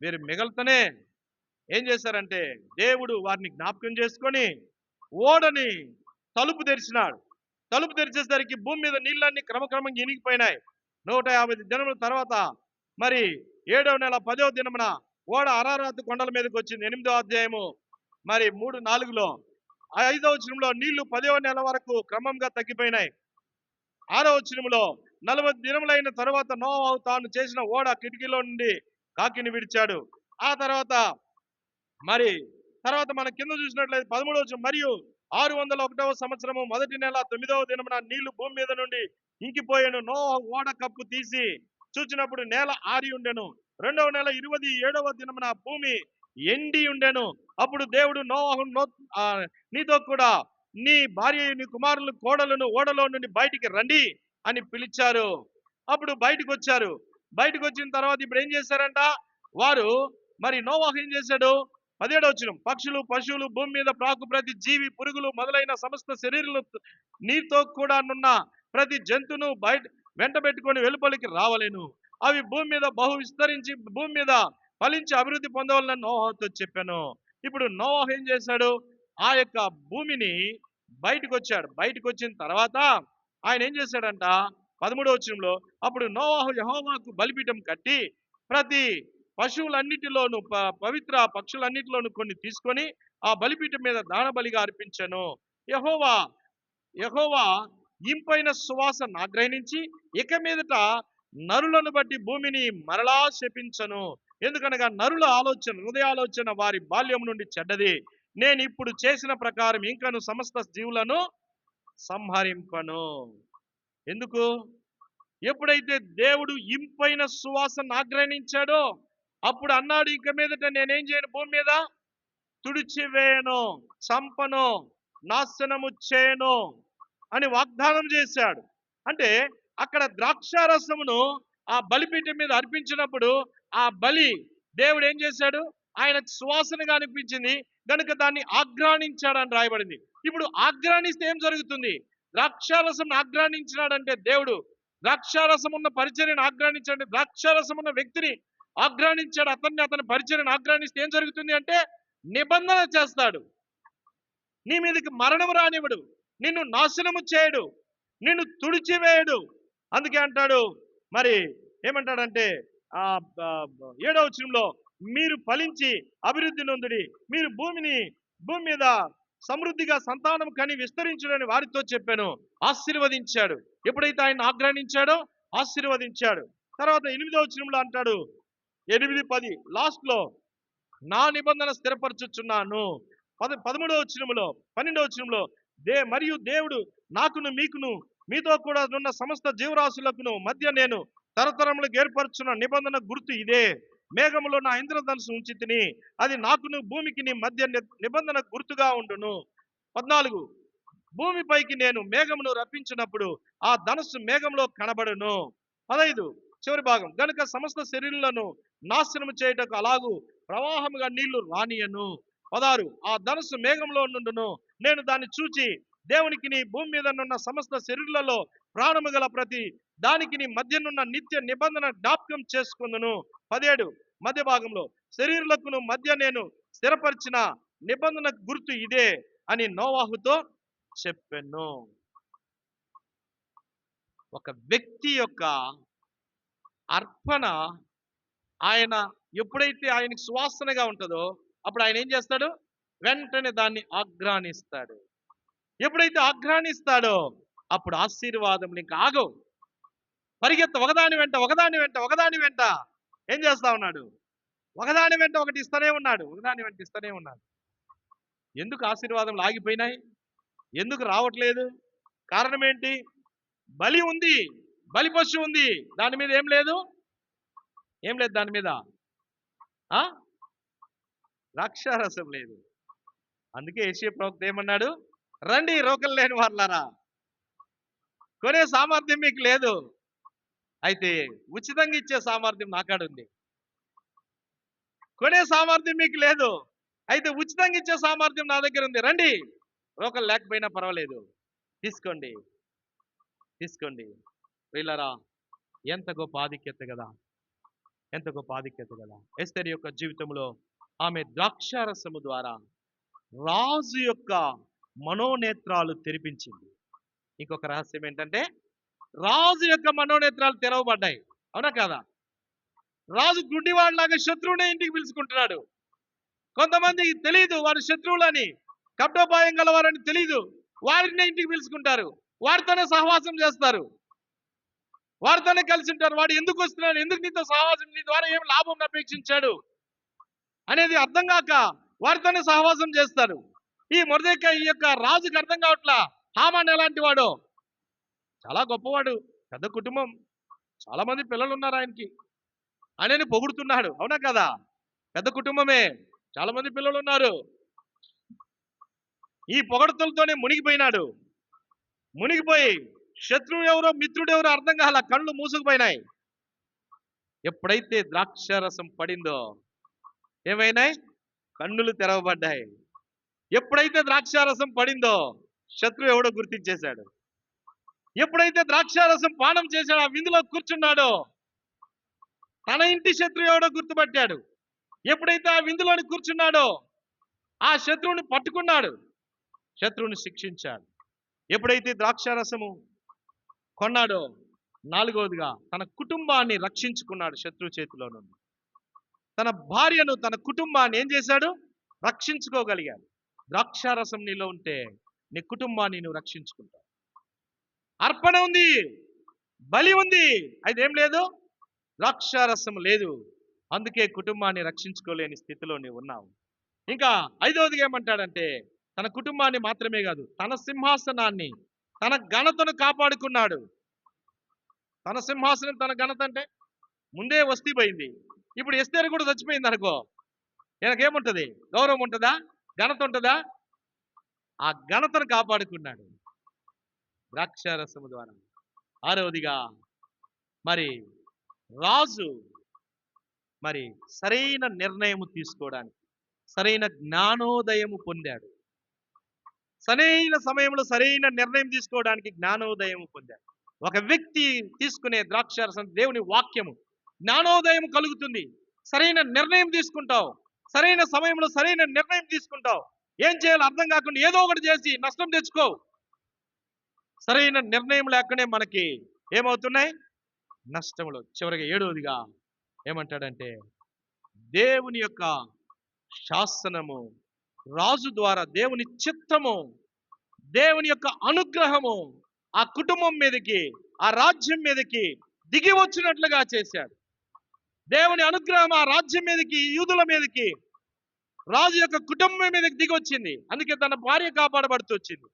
వీరు మిగలతనే ఏం చేశారంటే, దేవుడు వారిని జ్ఞాపకం చేసుకొని ఓడని తలుపు తెరిచినాడు. తలుపు తెరిచేసరికి భూమి మీద నీళ్ళన్నీ క్రమక్రమంగా ఇనిగిపోయినాయి. 150 దినముల తర్వాత మరి 7వ నెల 10వ దినమున ఓడ అరారాతు కొండల మీదకి వచ్చింది. 8వ అధ్యాయము మరి 3:4లో. 5వ వచనంలో నీళ్లు 10వ నెల వరకు క్రమంగా తగ్గిపోయినాయి. 6వ వచనంలో 40 దినములైన తర్వాత నోవాహు తాను చేసిన ఓడ కిటికీలో నుండి కాకిని విడిచాడు. ఆ తర్వాత మన కింద చూసినట్లయితే 13వ వచనం, మరియు 601వ సంవత్సరము 1వ నెల 9వ దినమున నీళ్లు భూమి మీద నుండి ఇంకిపోయాను. నోవాహు ఓడ కప్పు తీసి చూచినప్పుడు నేల ఆరి ఉండెను. 2వ నెల 27వ దినమున భూమి ఎండి ఉండెను. అప్పుడు దేవుడు నోవాహు, నీతో కూడా నీ భార్య, నీ కుమారులు, కోడలను ఓడలో నుండి బయటికి రండి అని పిలిచారు. అప్పుడు బయటకు వచ్చారు. బయటకు వచ్చిన తర్వాత ఇప్పుడు ఏం చేశారంట వారు? మరి నోవాహు ఏం చేశాడు? 17వ వచనం, పక్షులు, పశువులు, భూమి మీద ప్రాకు ప్రతి జీవి, పురుగులు మొదలైన సమస్త శరీరాలు, నీతో కూడా నున్న ప్రతి జంతువును వెంట పెట్టుకొని వెలుపలికి రావలేను. అవి భూమి మీద విస్తరించి భూమి మీద ఫలించి అభివృద్ధి పొందవాలని నోవాహుతో చెప్పాను. ఇప్పుడు నోవాహు ఏం చేశాడు? ఆ యొక్క భూమిని బయటకు వచ్చాడు. బయటకు వచ్చిన తర్వాత ఆయన ఏం చేశాడంట? 13వ వచనంలో, అప్పుడు నోవాహు యెహోవాకు బలిపీఠం కట్టి ప్రతి పశువులన్నిటిలోను పవిత్ర పక్షులన్నిటిలోను కొన్ని తీసుకొని ఆ బలిపీఠం మీద దానబలిగా అర్పించాను. యెహోవా ఇంపైన సువాసన ఆగ్రహించి ఇక మీదట నరులను బట్టి భూమిని మరలా శపించను. ఎందుకనగా నరుల ఆలోచన, హృదయాలోచన వారి బాల్యం నుండి చెడ్డది. నేను ఇప్పుడు చేసిన ప్రకారం ఇంకను సమస్త జీవులను సంహరింపను. ఎందుకు? ఎప్పుడైతే దేవుడు ఇంపైన సువాసన ఆగ్రహించాడో అప్పుడు అన్నాడు, ఇంక మీదట నేనేం చేయను? భూమి మీద తుడిచివేయను, చంపను, నాశనము చేయను. అని వాగ్దానం చేశాడు. అంటే అక్కడ ద్రాక్షారసమును ఆ బలిపీఠం మీద అర్పించినప్పుడు ఆ బలి దేవుడు ఏం చేశాడు? ఆయనకు సువాసనగా అనిపించింది కనుక దాన్ని ఆఘ్రానించాడని రాయబడింది. ఇప్పుడు ఆఘ్రానిస్తే ఏం జరుగుతుంది? ద్రాక్షారసం ఆఘ్రానించినాడంటే దేవుడు ద్రాక్షారసం ఉన్న పరిచర్యను ఆఘ్రానించాడు, ద్రాక్షారసం ఉన్న వ్యక్తిని ఆఘ్రానించాడు, అతని పరిచర్యను ఆఘ్రానిస్తే ఏం జరుగుతుంది అంటే నిబంధన చేస్తాడు. నీ మీదకి మరణం రానివ్వడు, నిన్ను నాశనము చేయడు, నిన్ను తుడిచివేయడు. అందుకే అంటాడు, మరి ఏమంటాడంటే 7వ వచనంలో మీరు ఫలించి అభివృద్ధి నొందుడి, మీరు భూమి మీద సమృద్ధిగా సంతానం కని విస్తరించుడని వారితో చెప్పాను. ఆశీర్వదించాడు. ఎప్పుడైతే ఆయన ఆగ్రహించాడో ఆశీర్వదించాడు. తర్వాత 8వ వచనంలో అంటాడు, 8, 10 లాస్ట్ లో నా నిబంధన స్థిరపరచుచున్నాను. 13వ వచనంలో 12వ వచనంలో మరియు దేవుడు నాకును మీకును మీతో కూడా ఉన్న సమస్త జీవరాశులకును మధ్య నేను తరతరములకు ఏర్పరచున్న నిబంధన గుర్తు ఇదే, మేఘములో నా ఇంద్రధనుసు ఉంచి తిని అది నాకును భూమికి నీ మధ్య నిబంధన గుర్తుగా ఉండును. 14 భూమిపైకి నేను మేఘమును రప్పించినప్పుడు ఆ ధనుస్సు మేఘంలో కనబడును. 15 చివరి భాగం గనుక సమస్త శరీరాలను నాశనము చేయుటకు అలాగూ ప్రవాహముగా నీళ్లు రానియను. 16 ఆ ధనుస్సు మేఘంలో నుండును, నేను దాన్ని చూచి దేవునికి నీ భూమి మీద నున్న సమస్త శరీరాలలో ప్రాణము గల ప్రతి దానికి నీ మధ్యనున్న నిత్య నిబంధన జ్ఞాపకం చేసుకుందును. 17 మధ్య భాగంలో శరీరులకు మధ్య నేను స్థిరపరిచిన నిబంధన గుర్తు ఇదే అని నోవాహుతో చెప్పాను. ఒక వ్యక్తి యొక్క అర్పణ ఆయన ఎప్పుడైతే ఆయనకి సువాసనగా ఉంటుందో అప్పుడు ఆయన ఏం చేస్తాడు? వెంటనే దాన్ని ఆఘ్రానిస్తాడు. ఎప్పుడైతే ఆఘ్రానిస్తాడో అప్పుడు ఆశీర్వాదం ఇంకా ఆగవు. పరిగెత్త ఒకదాని వెంట ఏం చేస్తా ఉన్నాడు? ఒకదాని వెంట ఒకటి ఇస్తూనే ఉన్నాడు. ఎందుకు ఆశీర్వాదం ఆగిపోయినాయి? ఎందుకు రావట్లేదు? కారణం ఏంటి? బలి ఉంది, బలి పశువు ఉంది, దాని మీద ఏం లేదు దాని మీద ద్రాక్షారసం లేదు. అందుకే యెషయా ప్రవక్త ఏమన్నాడు? రండి రోకలు లేని వారలారా, కొనే సామర్థ్యం మీకు లేదు, అయితే ఉచితంగా ఇచ్చే సామర్థ్యం నాకాడుంది. కొనే సామర్థ్యం మీకు లేదు, అయితే ఉచితంగా ఇచ్చే సామర్థ్యం నా దగ్గర ఉంది. రండి, రోకలు లేకపోయినా పర్వాలేదు, తీసుకోండి. వీళ్ళరా ఎంత గొప్ప ఆధిక్యత కదా, ఎస్తేరు యొక్క జీవితంలో ఆమె ద్రాక్షారసము ద్వారా రాజు యొక్క మనోనేత్రాలు తెరిపించింది. ఇంకొక రహస్యం ఏంటంటే రాజు యొక్క మనోనేత్రాలు తెరవబడ్డాయి. అవునా కాదా? రాజు గుడ్డివాడిలాగా శత్రువునే ఇంటికి పిలుచుకుంటున్నాడు. కొంతమందికి తెలియదు వారు శత్రువులని, కపటోపాయం గలవారని తెలియదు, వారిని ఇంటికి పిలుచుకుంటారు, వారితోనే సహవాసం చేస్తారు, వారితోనే కలిసి ఉంటారు. వాడు ఎందుకు వస్తున్నాడు, ఎందుకు నీతో సహవాసం, నీ ద్వారా ఏం లాభం అపేక్షించాడు అనేది అర్థం కాక వారితోనే సహవాసం చేస్తారు. ఈ మొర్దెకై ఈ యొక్క రాజుకి అర్థం కావట్లా. హామాన్ ఎలాంటి వాడో, చాలా గొప్పవాడు, పెద్ద కుటుంబం, చాలా మంది పిల్లలు ఉన్నారు ఆయనకి, ఆయనని పొగుడుతున్నాడు. అవునా కదా? పెద్ద కుటుంబమే, చాలా మంది పిల్లలు ఉన్నారు. ఈ పొగడతలతోనే మునిగిపోయి శత్రువు ఎవరో మిత్రుడు ఎవరో అర్థం కాల, కళ్ళు మూసుకుపోయినాయి. ఎప్పుడైతే ద్రాక్షారసం పడిందో ఏమైనాయి? కన్నులు తెరవబడ్డాయి. ఎప్పుడైతే ద్రాక్షారసం పడిందో శత్రువు ఎవడో గుర్తించేశాడు. ఎప్పుడైతే ద్రాక్షారసం పానం చేశాడు, ఆ విందులో కూర్చున్నాడో తన ఇంటి శత్రువు ఎవడో గుర్తుపట్టాడు. ఎప్పుడైతే ఆ విందులోని కూర్చున్నాడో ఆ శత్రువుని పట్టుకున్నాడు, శత్రువుని శిక్షించాడు. ఎప్పుడైతే ద్రాక్షారసము కొన్నాడో 4వదిగా తన కుటుంబాన్ని రక్షించుకున్నాడు శత్రువు చేతిలో నుండి. తన భార్యను, తన కుటుంబాన్ని ఏం చేశాడు? రక్షించుకోగలిగాడు. ద్రాక్షారసం నీలో ఉంటే నీ కుటుంబాన్ని నువ్వు రక్షించుకుంటావు. అర్పణ ఉంది, బలి ఉంది, అయితే ఏం లేదు? ద్రాక్షారసం లేదు. అందుకే కుటుంబాన్ని రక్షించుకోలేని స్థితిలో నీవు ఉన్నావు. ఇంకా 5వదిగా ఏమంటాడంటే తన కుటుంబాన్ని మాత్రమే కాదు, తన సింహాసనాన్ని, తన ఘనతను కాపాడుకున్నాడు. తన సింహాసనం, తన ఘనత అంటే ముందే వస్తీపోయింది. ఇప్పుడు ఎస్తేరు కూడా చచ్చిపోయింది అనుకో, ఈయనకేముంటది? గౌరవం ఉంటుందా? ఘనత ఉంటుందా? ఆ ఘనతను కాపాడుకున్నాడు. ద్రాక్షారసము ద్వారా. ఆరవదిగా మరి రాజు మరి సరైన నిర్ణయం తీసుకోవడానికి సరైన జ్ఞానోదయము పొందాడు. సరైన సమయంలో సరైన నిర్ణయం తీసుకోవడానికి జ్ఞానోదయం పొందాడు. ఒక వ్యక్తి తీసుకునే ద్రాక్షారసం దేవుని వాక్యము జ్ఞానోదయం కలుగుతుంది. సరైన నిర్ణయం తీసుకుంటావు, సరైన సమయంలో సరైన నిర్ణయం తీసుకుంటావు. ఏం చేయాలో అర్థం కాకుండా ఏదో ఒకటి చేసి నష్టం తెచ్చుకో. సరైన నిర్ణయం లేకనే మనకి ఏమవుతున్నాయి? నష్టములు. చివరిగా ఏడవదిగా ఏమంటాడంటే దేవుని యొక్క శాసనము, రాజు ద్వారా దేవుని చిత్తము, దేవుని యొక్క అనుగ్రహము ఆ కుటుంబం మీదకి, ఆ రాజ్యం మీదకి దిగి వచ్చినట్లుగా చేశాడు. దేవుని అనుగ్రహం ఆ రాజ్యం మీదకి, యూదుల మీదకి, రాజు యొక్క కుటుంబం మీదకి దిగి వచ్చింది. అందుకే తన భార్య కాపాడబడుతూ వచ్చింది,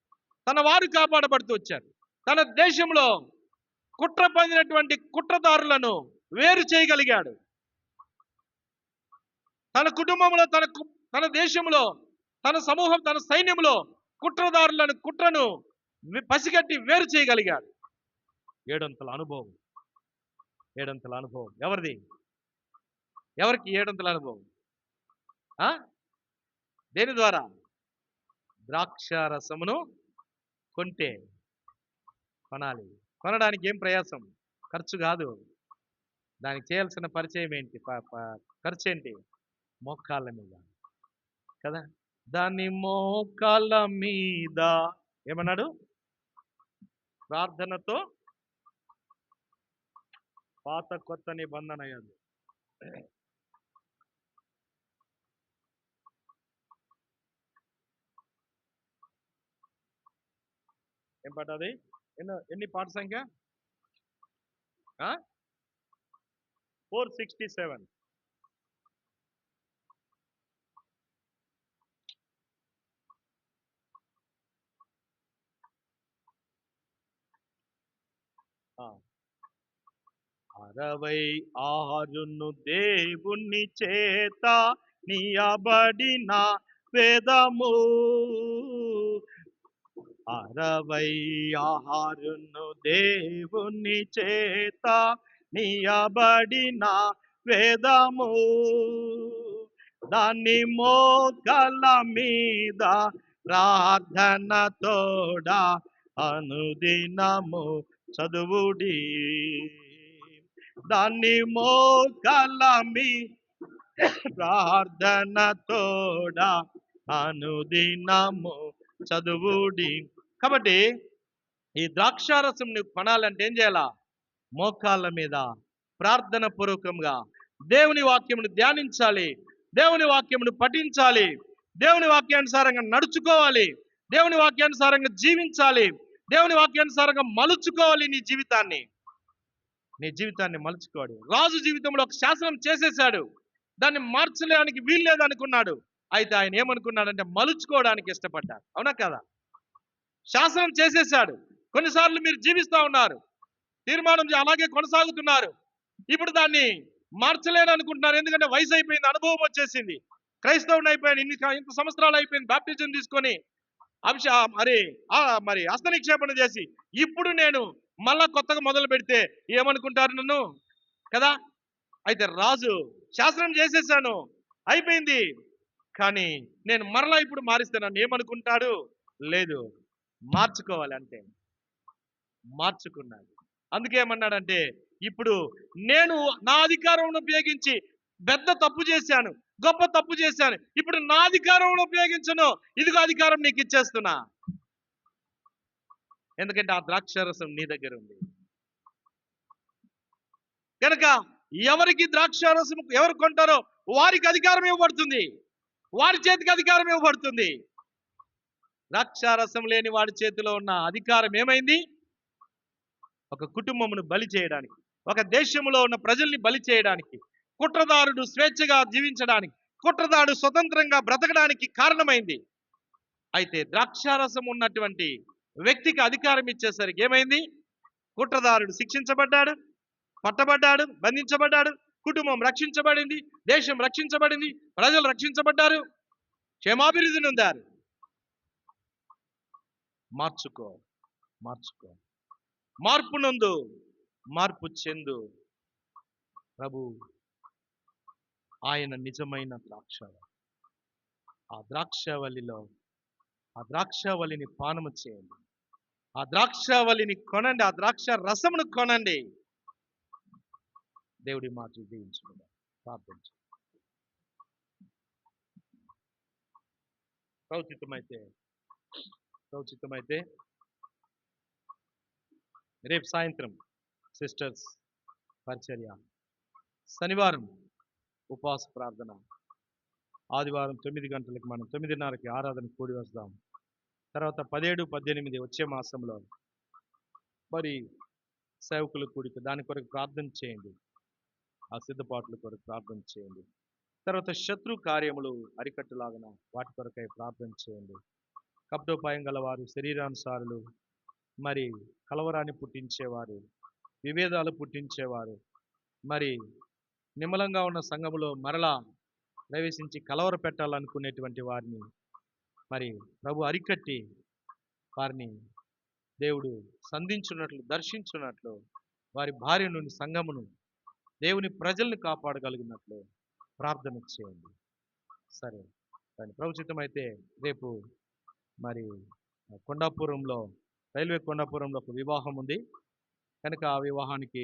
తన వారు కాపాడబడుతూ వచ్చారు. తన దేశంలో కుట్ర పొందినటువంటి కుట్రదారులను వేరు చేయగలిగాడు. తన కుటుంబంలో, తన దేశంలో, తన సమూహం, తన సైన్యంలో కుట్రను పసిగట్టి వేరు చేయగలిగాడు. ఏడంతల అనుభవం. ఏడంతల అనుభవం ఎవరిది? ఎవరికి ఏడంతల అనుభవం? దేని ద్వారా? ద్రాక్షారసమును కొనాలి. కొనడానికి ఏం ప్రయాసం? ఖర్చు కాదు. దానికి చేయాల్సిన పరిచయం ఏంటి? ఖర్చు ఏంటి? మోకాళ్ళ మీద కదా. దాని మోకాళ్ళ మీద ఏమన్నాడు? ప్రార్థనతో పాత కొత్త నిబంధన యందు ఏం పాట అది? ఎన్ని పాట సంఖ్య? 467. అరవై ఆరును దేవుని చేత నియబడిన వేదము, 66 దేవుని చేత నియబడిన వేదము, దాన్ని మోకాళ్ళ మీద ప్రార్థన తోడా అనుదినము చదువుడి. దాన్ని మోకాళ్ళ మీద ప్రార్థన తోడా అనుదినము చదువుడి. కాబట్టి ఈ ద్రాక్షారసం నువ్వు కొనాలంటే ఏం చేయాలా? మోకాళ్ళ మీద ప్రార్థన పూర్వకంగా దేవుని వాక్యమును ధ్యానించాలి, దేవుని వాక్యమును పఠించాలి, దేవుని వాక్యానుసారంగా నడుచుకోవాలి, దేవుని వాక్యానుసారంగా జీవించాలి, దేవుని వాక్యానుసారంగా మలుచుకోవాలి. నీ జీవితాన్ని మలుచుకోవాలి. రాజు జీవితంలో ఒక శాసనం చేసేసాడు, దాన్ని మార్చలేడానికి వీల్లేదు అనుకున్నాడు. అయితే ఆయన ఏమనుకున్నాడంటే మలుచుకోవడానికి ఇష్టపడ్డాడు. అవునా కదా? శాసనం చేసేసాడు. కొన్నిసార్లు మీరు జీవిస్తూ ఉన్నారు, తీర్మానం అలాగే కొనసాగుతున్నారు. ఇప్పుడు దాన్ని మార్చలేని అనుకుంటున్నారు. ఎందుకంటే వయసు అయిపోయింది, అనుభవం వచ్చేసింది, క్రైస్తవుని అయిపోయాను, ఇంత సంవత్సరాలు అయిపోయింది, బాప్టిజం తీసుకొని మరి హస్త నిక్షేపణ చేసి ఇప్పుడు నేను మళ్ళా కొత్తగా మొదలు పెడితే ఏమనుకుంటారు నన్ను కదా. అయితే రాజు శాసనం చేసేసాను, అయిపోయింది, కానీ నేను మరలా ఇప్పుడు మారిస్తే నన్ను ఏమనుకుంటాడు? లేదు, మార్చుకోవాలి అంటే మార్చుకున్నాడు. అందుకే ఏమన్నాడంటే ఇప్పుడు నేను నా అధికారం ఉపయోగించి పెద్ద తప్పు చేశాను, గొప్ప తప్పు చేశాను, ఇప్పుడు నా అధికారం ఉపయోగించను, ఇదిగో అధికారం నీకు ఇచ్చేస్తున్నా. ఎందుకంటే ఆ ద్రాక్షారసం నీ దగ్గర ఉంది కనుక ఎవరికి ద్రాక్షారసం ఎవరు కొంటారో వారికి అధికారం ఇవ్వబడుతుంది, వారి చేతికి అధికారం ఇవ్వబడుతుంది. ద్రాక్షారసం లేని వాడి చేతిలో ఉన్న అధికారం ఏమైంది? ఒక కుటుంబమును బలి చేయడానికి, ఒక దేశంలో ఉన్న ప్రజల్ని బలి చేయడానికి, కుట్రదారుడు స్వేచ్ఛగా జీవించడానికి, కుట్రదారుడు స్వతంత్రంగా బ్రతకడానికి కారణమైంది. అయితే ద్రాక్షారసం ఉన్నటువంటి వ్యక్తికి అధికారం ఇచ్చేసరికి ఏమైంది? కుట్రదారుడు శిక్షించబడ్డాడు, పట్టబడ్డాడు, బంధించబడ్డాడు, కుటుంబం రక్షించబడింది, దేశం రక్షించబడింది, ప్రజలు రక్షించబడ్డారు, క్షేమాభివృద్ధి నొందారు. మార్చుకో. మార్చుకో. మార్పు నందు, మార్పు చెందు. ప్రభు ఆయన నిజమైన ద్రాక్ష. ఆ ద్రాక్షవల్లిలో ఆ ద్రాక్షవల్లిని పానము చేయండి. ఆ ద్రాక్షవల్లిని కొనండి. ఆ ద్రాక్ష రసమును కొనండి. దేవుడి మాటలు దీవించుకుందాం. ప్రార్థించు. ప్రౌచితమైతే రేపు సాయంత్రం సిస్టర్స్ పరిచర్య, శనివారం ఉపవాస ప్రార్థన, ఆదివారం 9 గంటలకు మనం 9:30కి ఆరాధన కూడి వస్తాం. తర్వాత 17, 18 వచ్చే మాసంలో మరి సేవకుల కూడిక, దాని కొరకు ప్రార్థన చేయండి. ఆ సిద్ధపాట్ల కొరకు ప్రార్థన చేయండి. తర్వాత శత్రు కార్యములు అరికట్టులాగన వాటి కొరకై ప్రార్థన చేయండి. కపటోపాయం గలవారు, శరీరానుసారులు, మరి కలవరాన్ని పుట్టించేవారు, విభేదాలు పుట్టించేవారు, మరి నిమ్మలంగా ఉన్న సంఘములో మరలా ప్రవేశించి కలవర పెట్టాలనుకునేటువంటి వారిని మరి ప్రభు అరికట్టి వారిని దేవుడు సంధించున్నట్లు, దర్శించున్నట్లు, వారి భార్య నుండి సంఘమును, దేవుని ప్రజల్ని కాపాడగలిగినట్లు ప్రార్థన చేయండి. సరే, దాని ప్రవచితమైతే రేపు మరి కొండాపురంలో, రైల్వే కొండాపురంలో ఒక వివాహం ఉంది కనుక ఆ వివాహానికి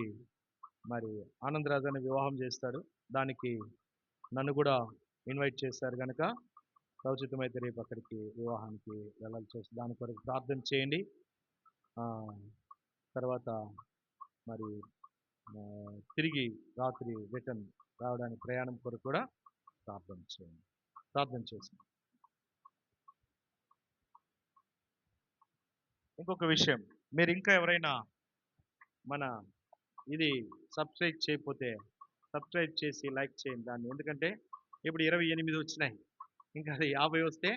మరి ఆనందరాజు అనే వివాహం చేస్తాడు. దానికి నన్ను కూడా ఇన్వైట్ చేశారు కనుక ప్రవచితమైతే రేపు అక్కడికి వివాహానికి వెళ్ళాల్సి వస్తుంది. దాని కొరకు ప్రార్థన చేయండి. తర్వాత మరి తిరిగి రాత్రి రిటర్న్ రావడానికి ప్రయాణం కొరకు కూడా ప్రార్థన చేయండి. ప్రార్థన చేసి ఇంకొక విషయం, మీరు ఇంకా ఎవరైనా మన ఇది సబ్స్క్రైబ్ చేయకపోతే సబ్స్క్రైబ్ చేసి లైక్ చేయండి దాన్ని. ఎందుకంటే ఇప్పుడు 28 వచ్చినాయి, ఇంకా అది 50 వస్తే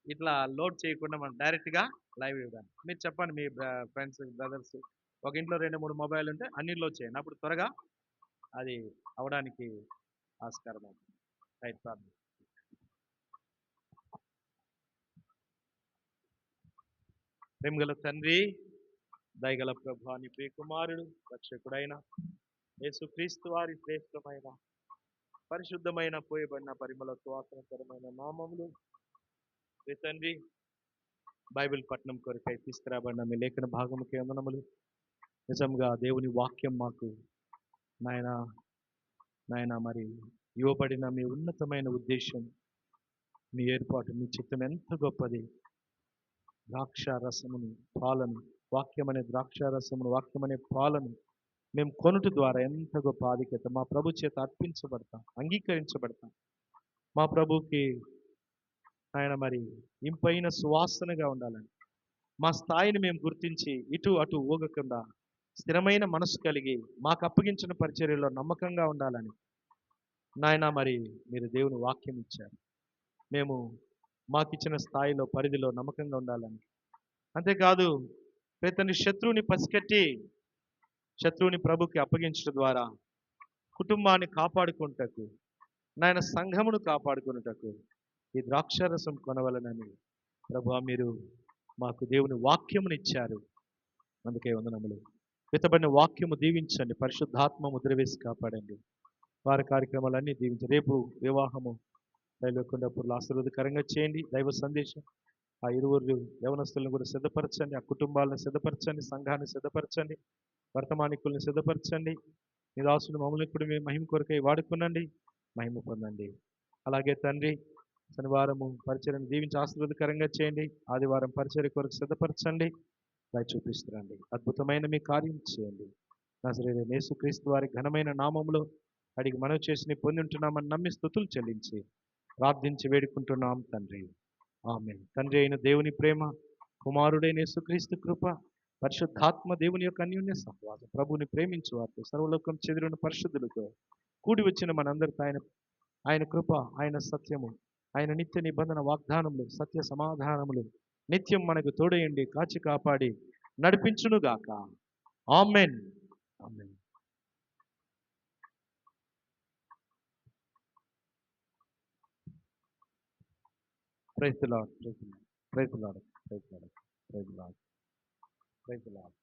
ఇట్లా లోడ్ చేయకుండా మనం డైరెక్ట్గా లైవ్ ఇవ్వడానికి. మీరు చెప్పండి మీ ఫ్రెండ్స్, బ్రదర్స్, ఒక ఇంట్లో 2-3 మొబైల్ ఉంటే అన్నిట్లో చేయండి. అప్పుడు త్వరగా అది అవడానికి ఆస్కారం అవుతుంది. రైట్, ప్రార్థన. ప్రేమగల తండ్రి, దయగల ప్రభు, నీ ప్రియ కుమారుడు రక్షకుడైన యేసుక్రీస్తు వారి శ్రేష్టమైన పరిశుద్ధమైన పోయబడిన పరిమళ సువాసనకరమైన నామములు తండ్రి బైబిల్ పట్టణం కొరకై తీసుకురాబడిన మీ లేఖన భాగముకి వందనములు. నిజంగా దేవుని వాక్యం మాకు నాయన మరి ఇవ్వబడిన మీ ఉన్నతమైన ఉద్దేశం, మీ ఏర్పాటు, మీ చిత్తం ఎంత గొప్పది. ద్రాక్షారసమును, పాలను, వాక్యం అనే ద్రాక్షారసమును, వాక్యం అనే పాలను మేము కొనుట ద్వారా ఎంత గొప్ప ఆధిక్యత మా ప్రభు చేత అర్పించబడతాం, అంగీకరించబడతాం. మా ప్రభుకి ఆయన మరి ఇంపైన సువాసనగా ఉండాలని, మా స్థాయిని మేము గుర్తించి ఇటు అటు ఊగకుండా స్థిరమైన మనసు కలిగి మాకు అప్పగించిన పరిచర్యలో నమ్మకంగా ఉండాలని నాయన మరి మీరు దేవుని వాక్యం ఇచ్చారు. మేము మాకిచ్చిన స్థాయిలో, పరిధిలో నమ్మకంగా ఉండాలని, అంతేకాదు ప్రతి శత్రువుని పసికట్టి శత్రువుని ప్రభుకి అప్పగించడం ద్వారా కుటుంబాన్ని కాపాడుకుంటకు, నాయన సంఘమును కాపాడుకున్నటకు ఈ ద్రాక్షారసం కొనవలనని ప్రభు మీరు మాకు దేవుని వాక్యమును ఇచ్చారు. అందుకే వందనములు. విత్తబడిన వాక్యము దీవించండి, పరిశుద్ధాత్మ ముద్ర వేసి కాపాడండి. వారి కార్యక్రమాలన్నీ దీవించి రేపు వివాహము రైల్వే కొండాపూర్లో ఆశీర్వాదకరంగా చేయండి. దైవ సందేశం ఆ ఇరువురు యవనస్తులను కూడా సిద్ధపరచండి, ఆ కుటుంబాలను సిద్ధపరచండి, సంఘాన్ని సిద్ధపరచండి, వర్తమానికుల్ని సిద్ధపరచండి. మీ దాసుని మమ్మల్ని కూడా మీ మహిమ కొరకై వాడుకునండి, మహిమ పొందండి. అలాగే తండ్రి శనివారము పరిచర్యను దీవించి ఆశీర్వాదకరంగా చేయండి. ఆదివారం పరిచర్య కొరకు సిద్ధపరచండి, దయ చూపిస్తురండి. అద్భుతమైన మీ కార్యం చేయండి. నజరేయుడైన యేసుక్రీస్తు వారి ఘనమైన నామములో అడిగి మనవి చేసి పొంది ఉంటున్నామని నమ్మి స్తుతులు చెల్లించి ప్రార్థించి వేడుకుంటున్నాం తండ్రి, ఆమేన్. తండ్రి అయిన దేవుని ప్రేమ, కుమారుడైన యేసుక్రీస్తు కృప, పరిశుద్ధాత్మ దేవుని యొక్క అన్యోన్య సహవాసం, ప్రభువుని ప్రేమించు వారితో, సర్వలోకం చెదిరిన పరిశుద్ధులతో కూడి వచ్చిన మనందరితో ఆయన కృప, ఆయన సత్యము, ఆయన నిత్య నిబంధన వాగ్దానములు, సత్య సమాధానములు నిత్యం మనకు తోడయండి, కాచి కాపాడి నడిపించునుగాక. ఆమేన్, ఆమేన్. Praise the Lord, praise the Lord, praise the Lord, praise the Lord, praise the Lord. Praise lord.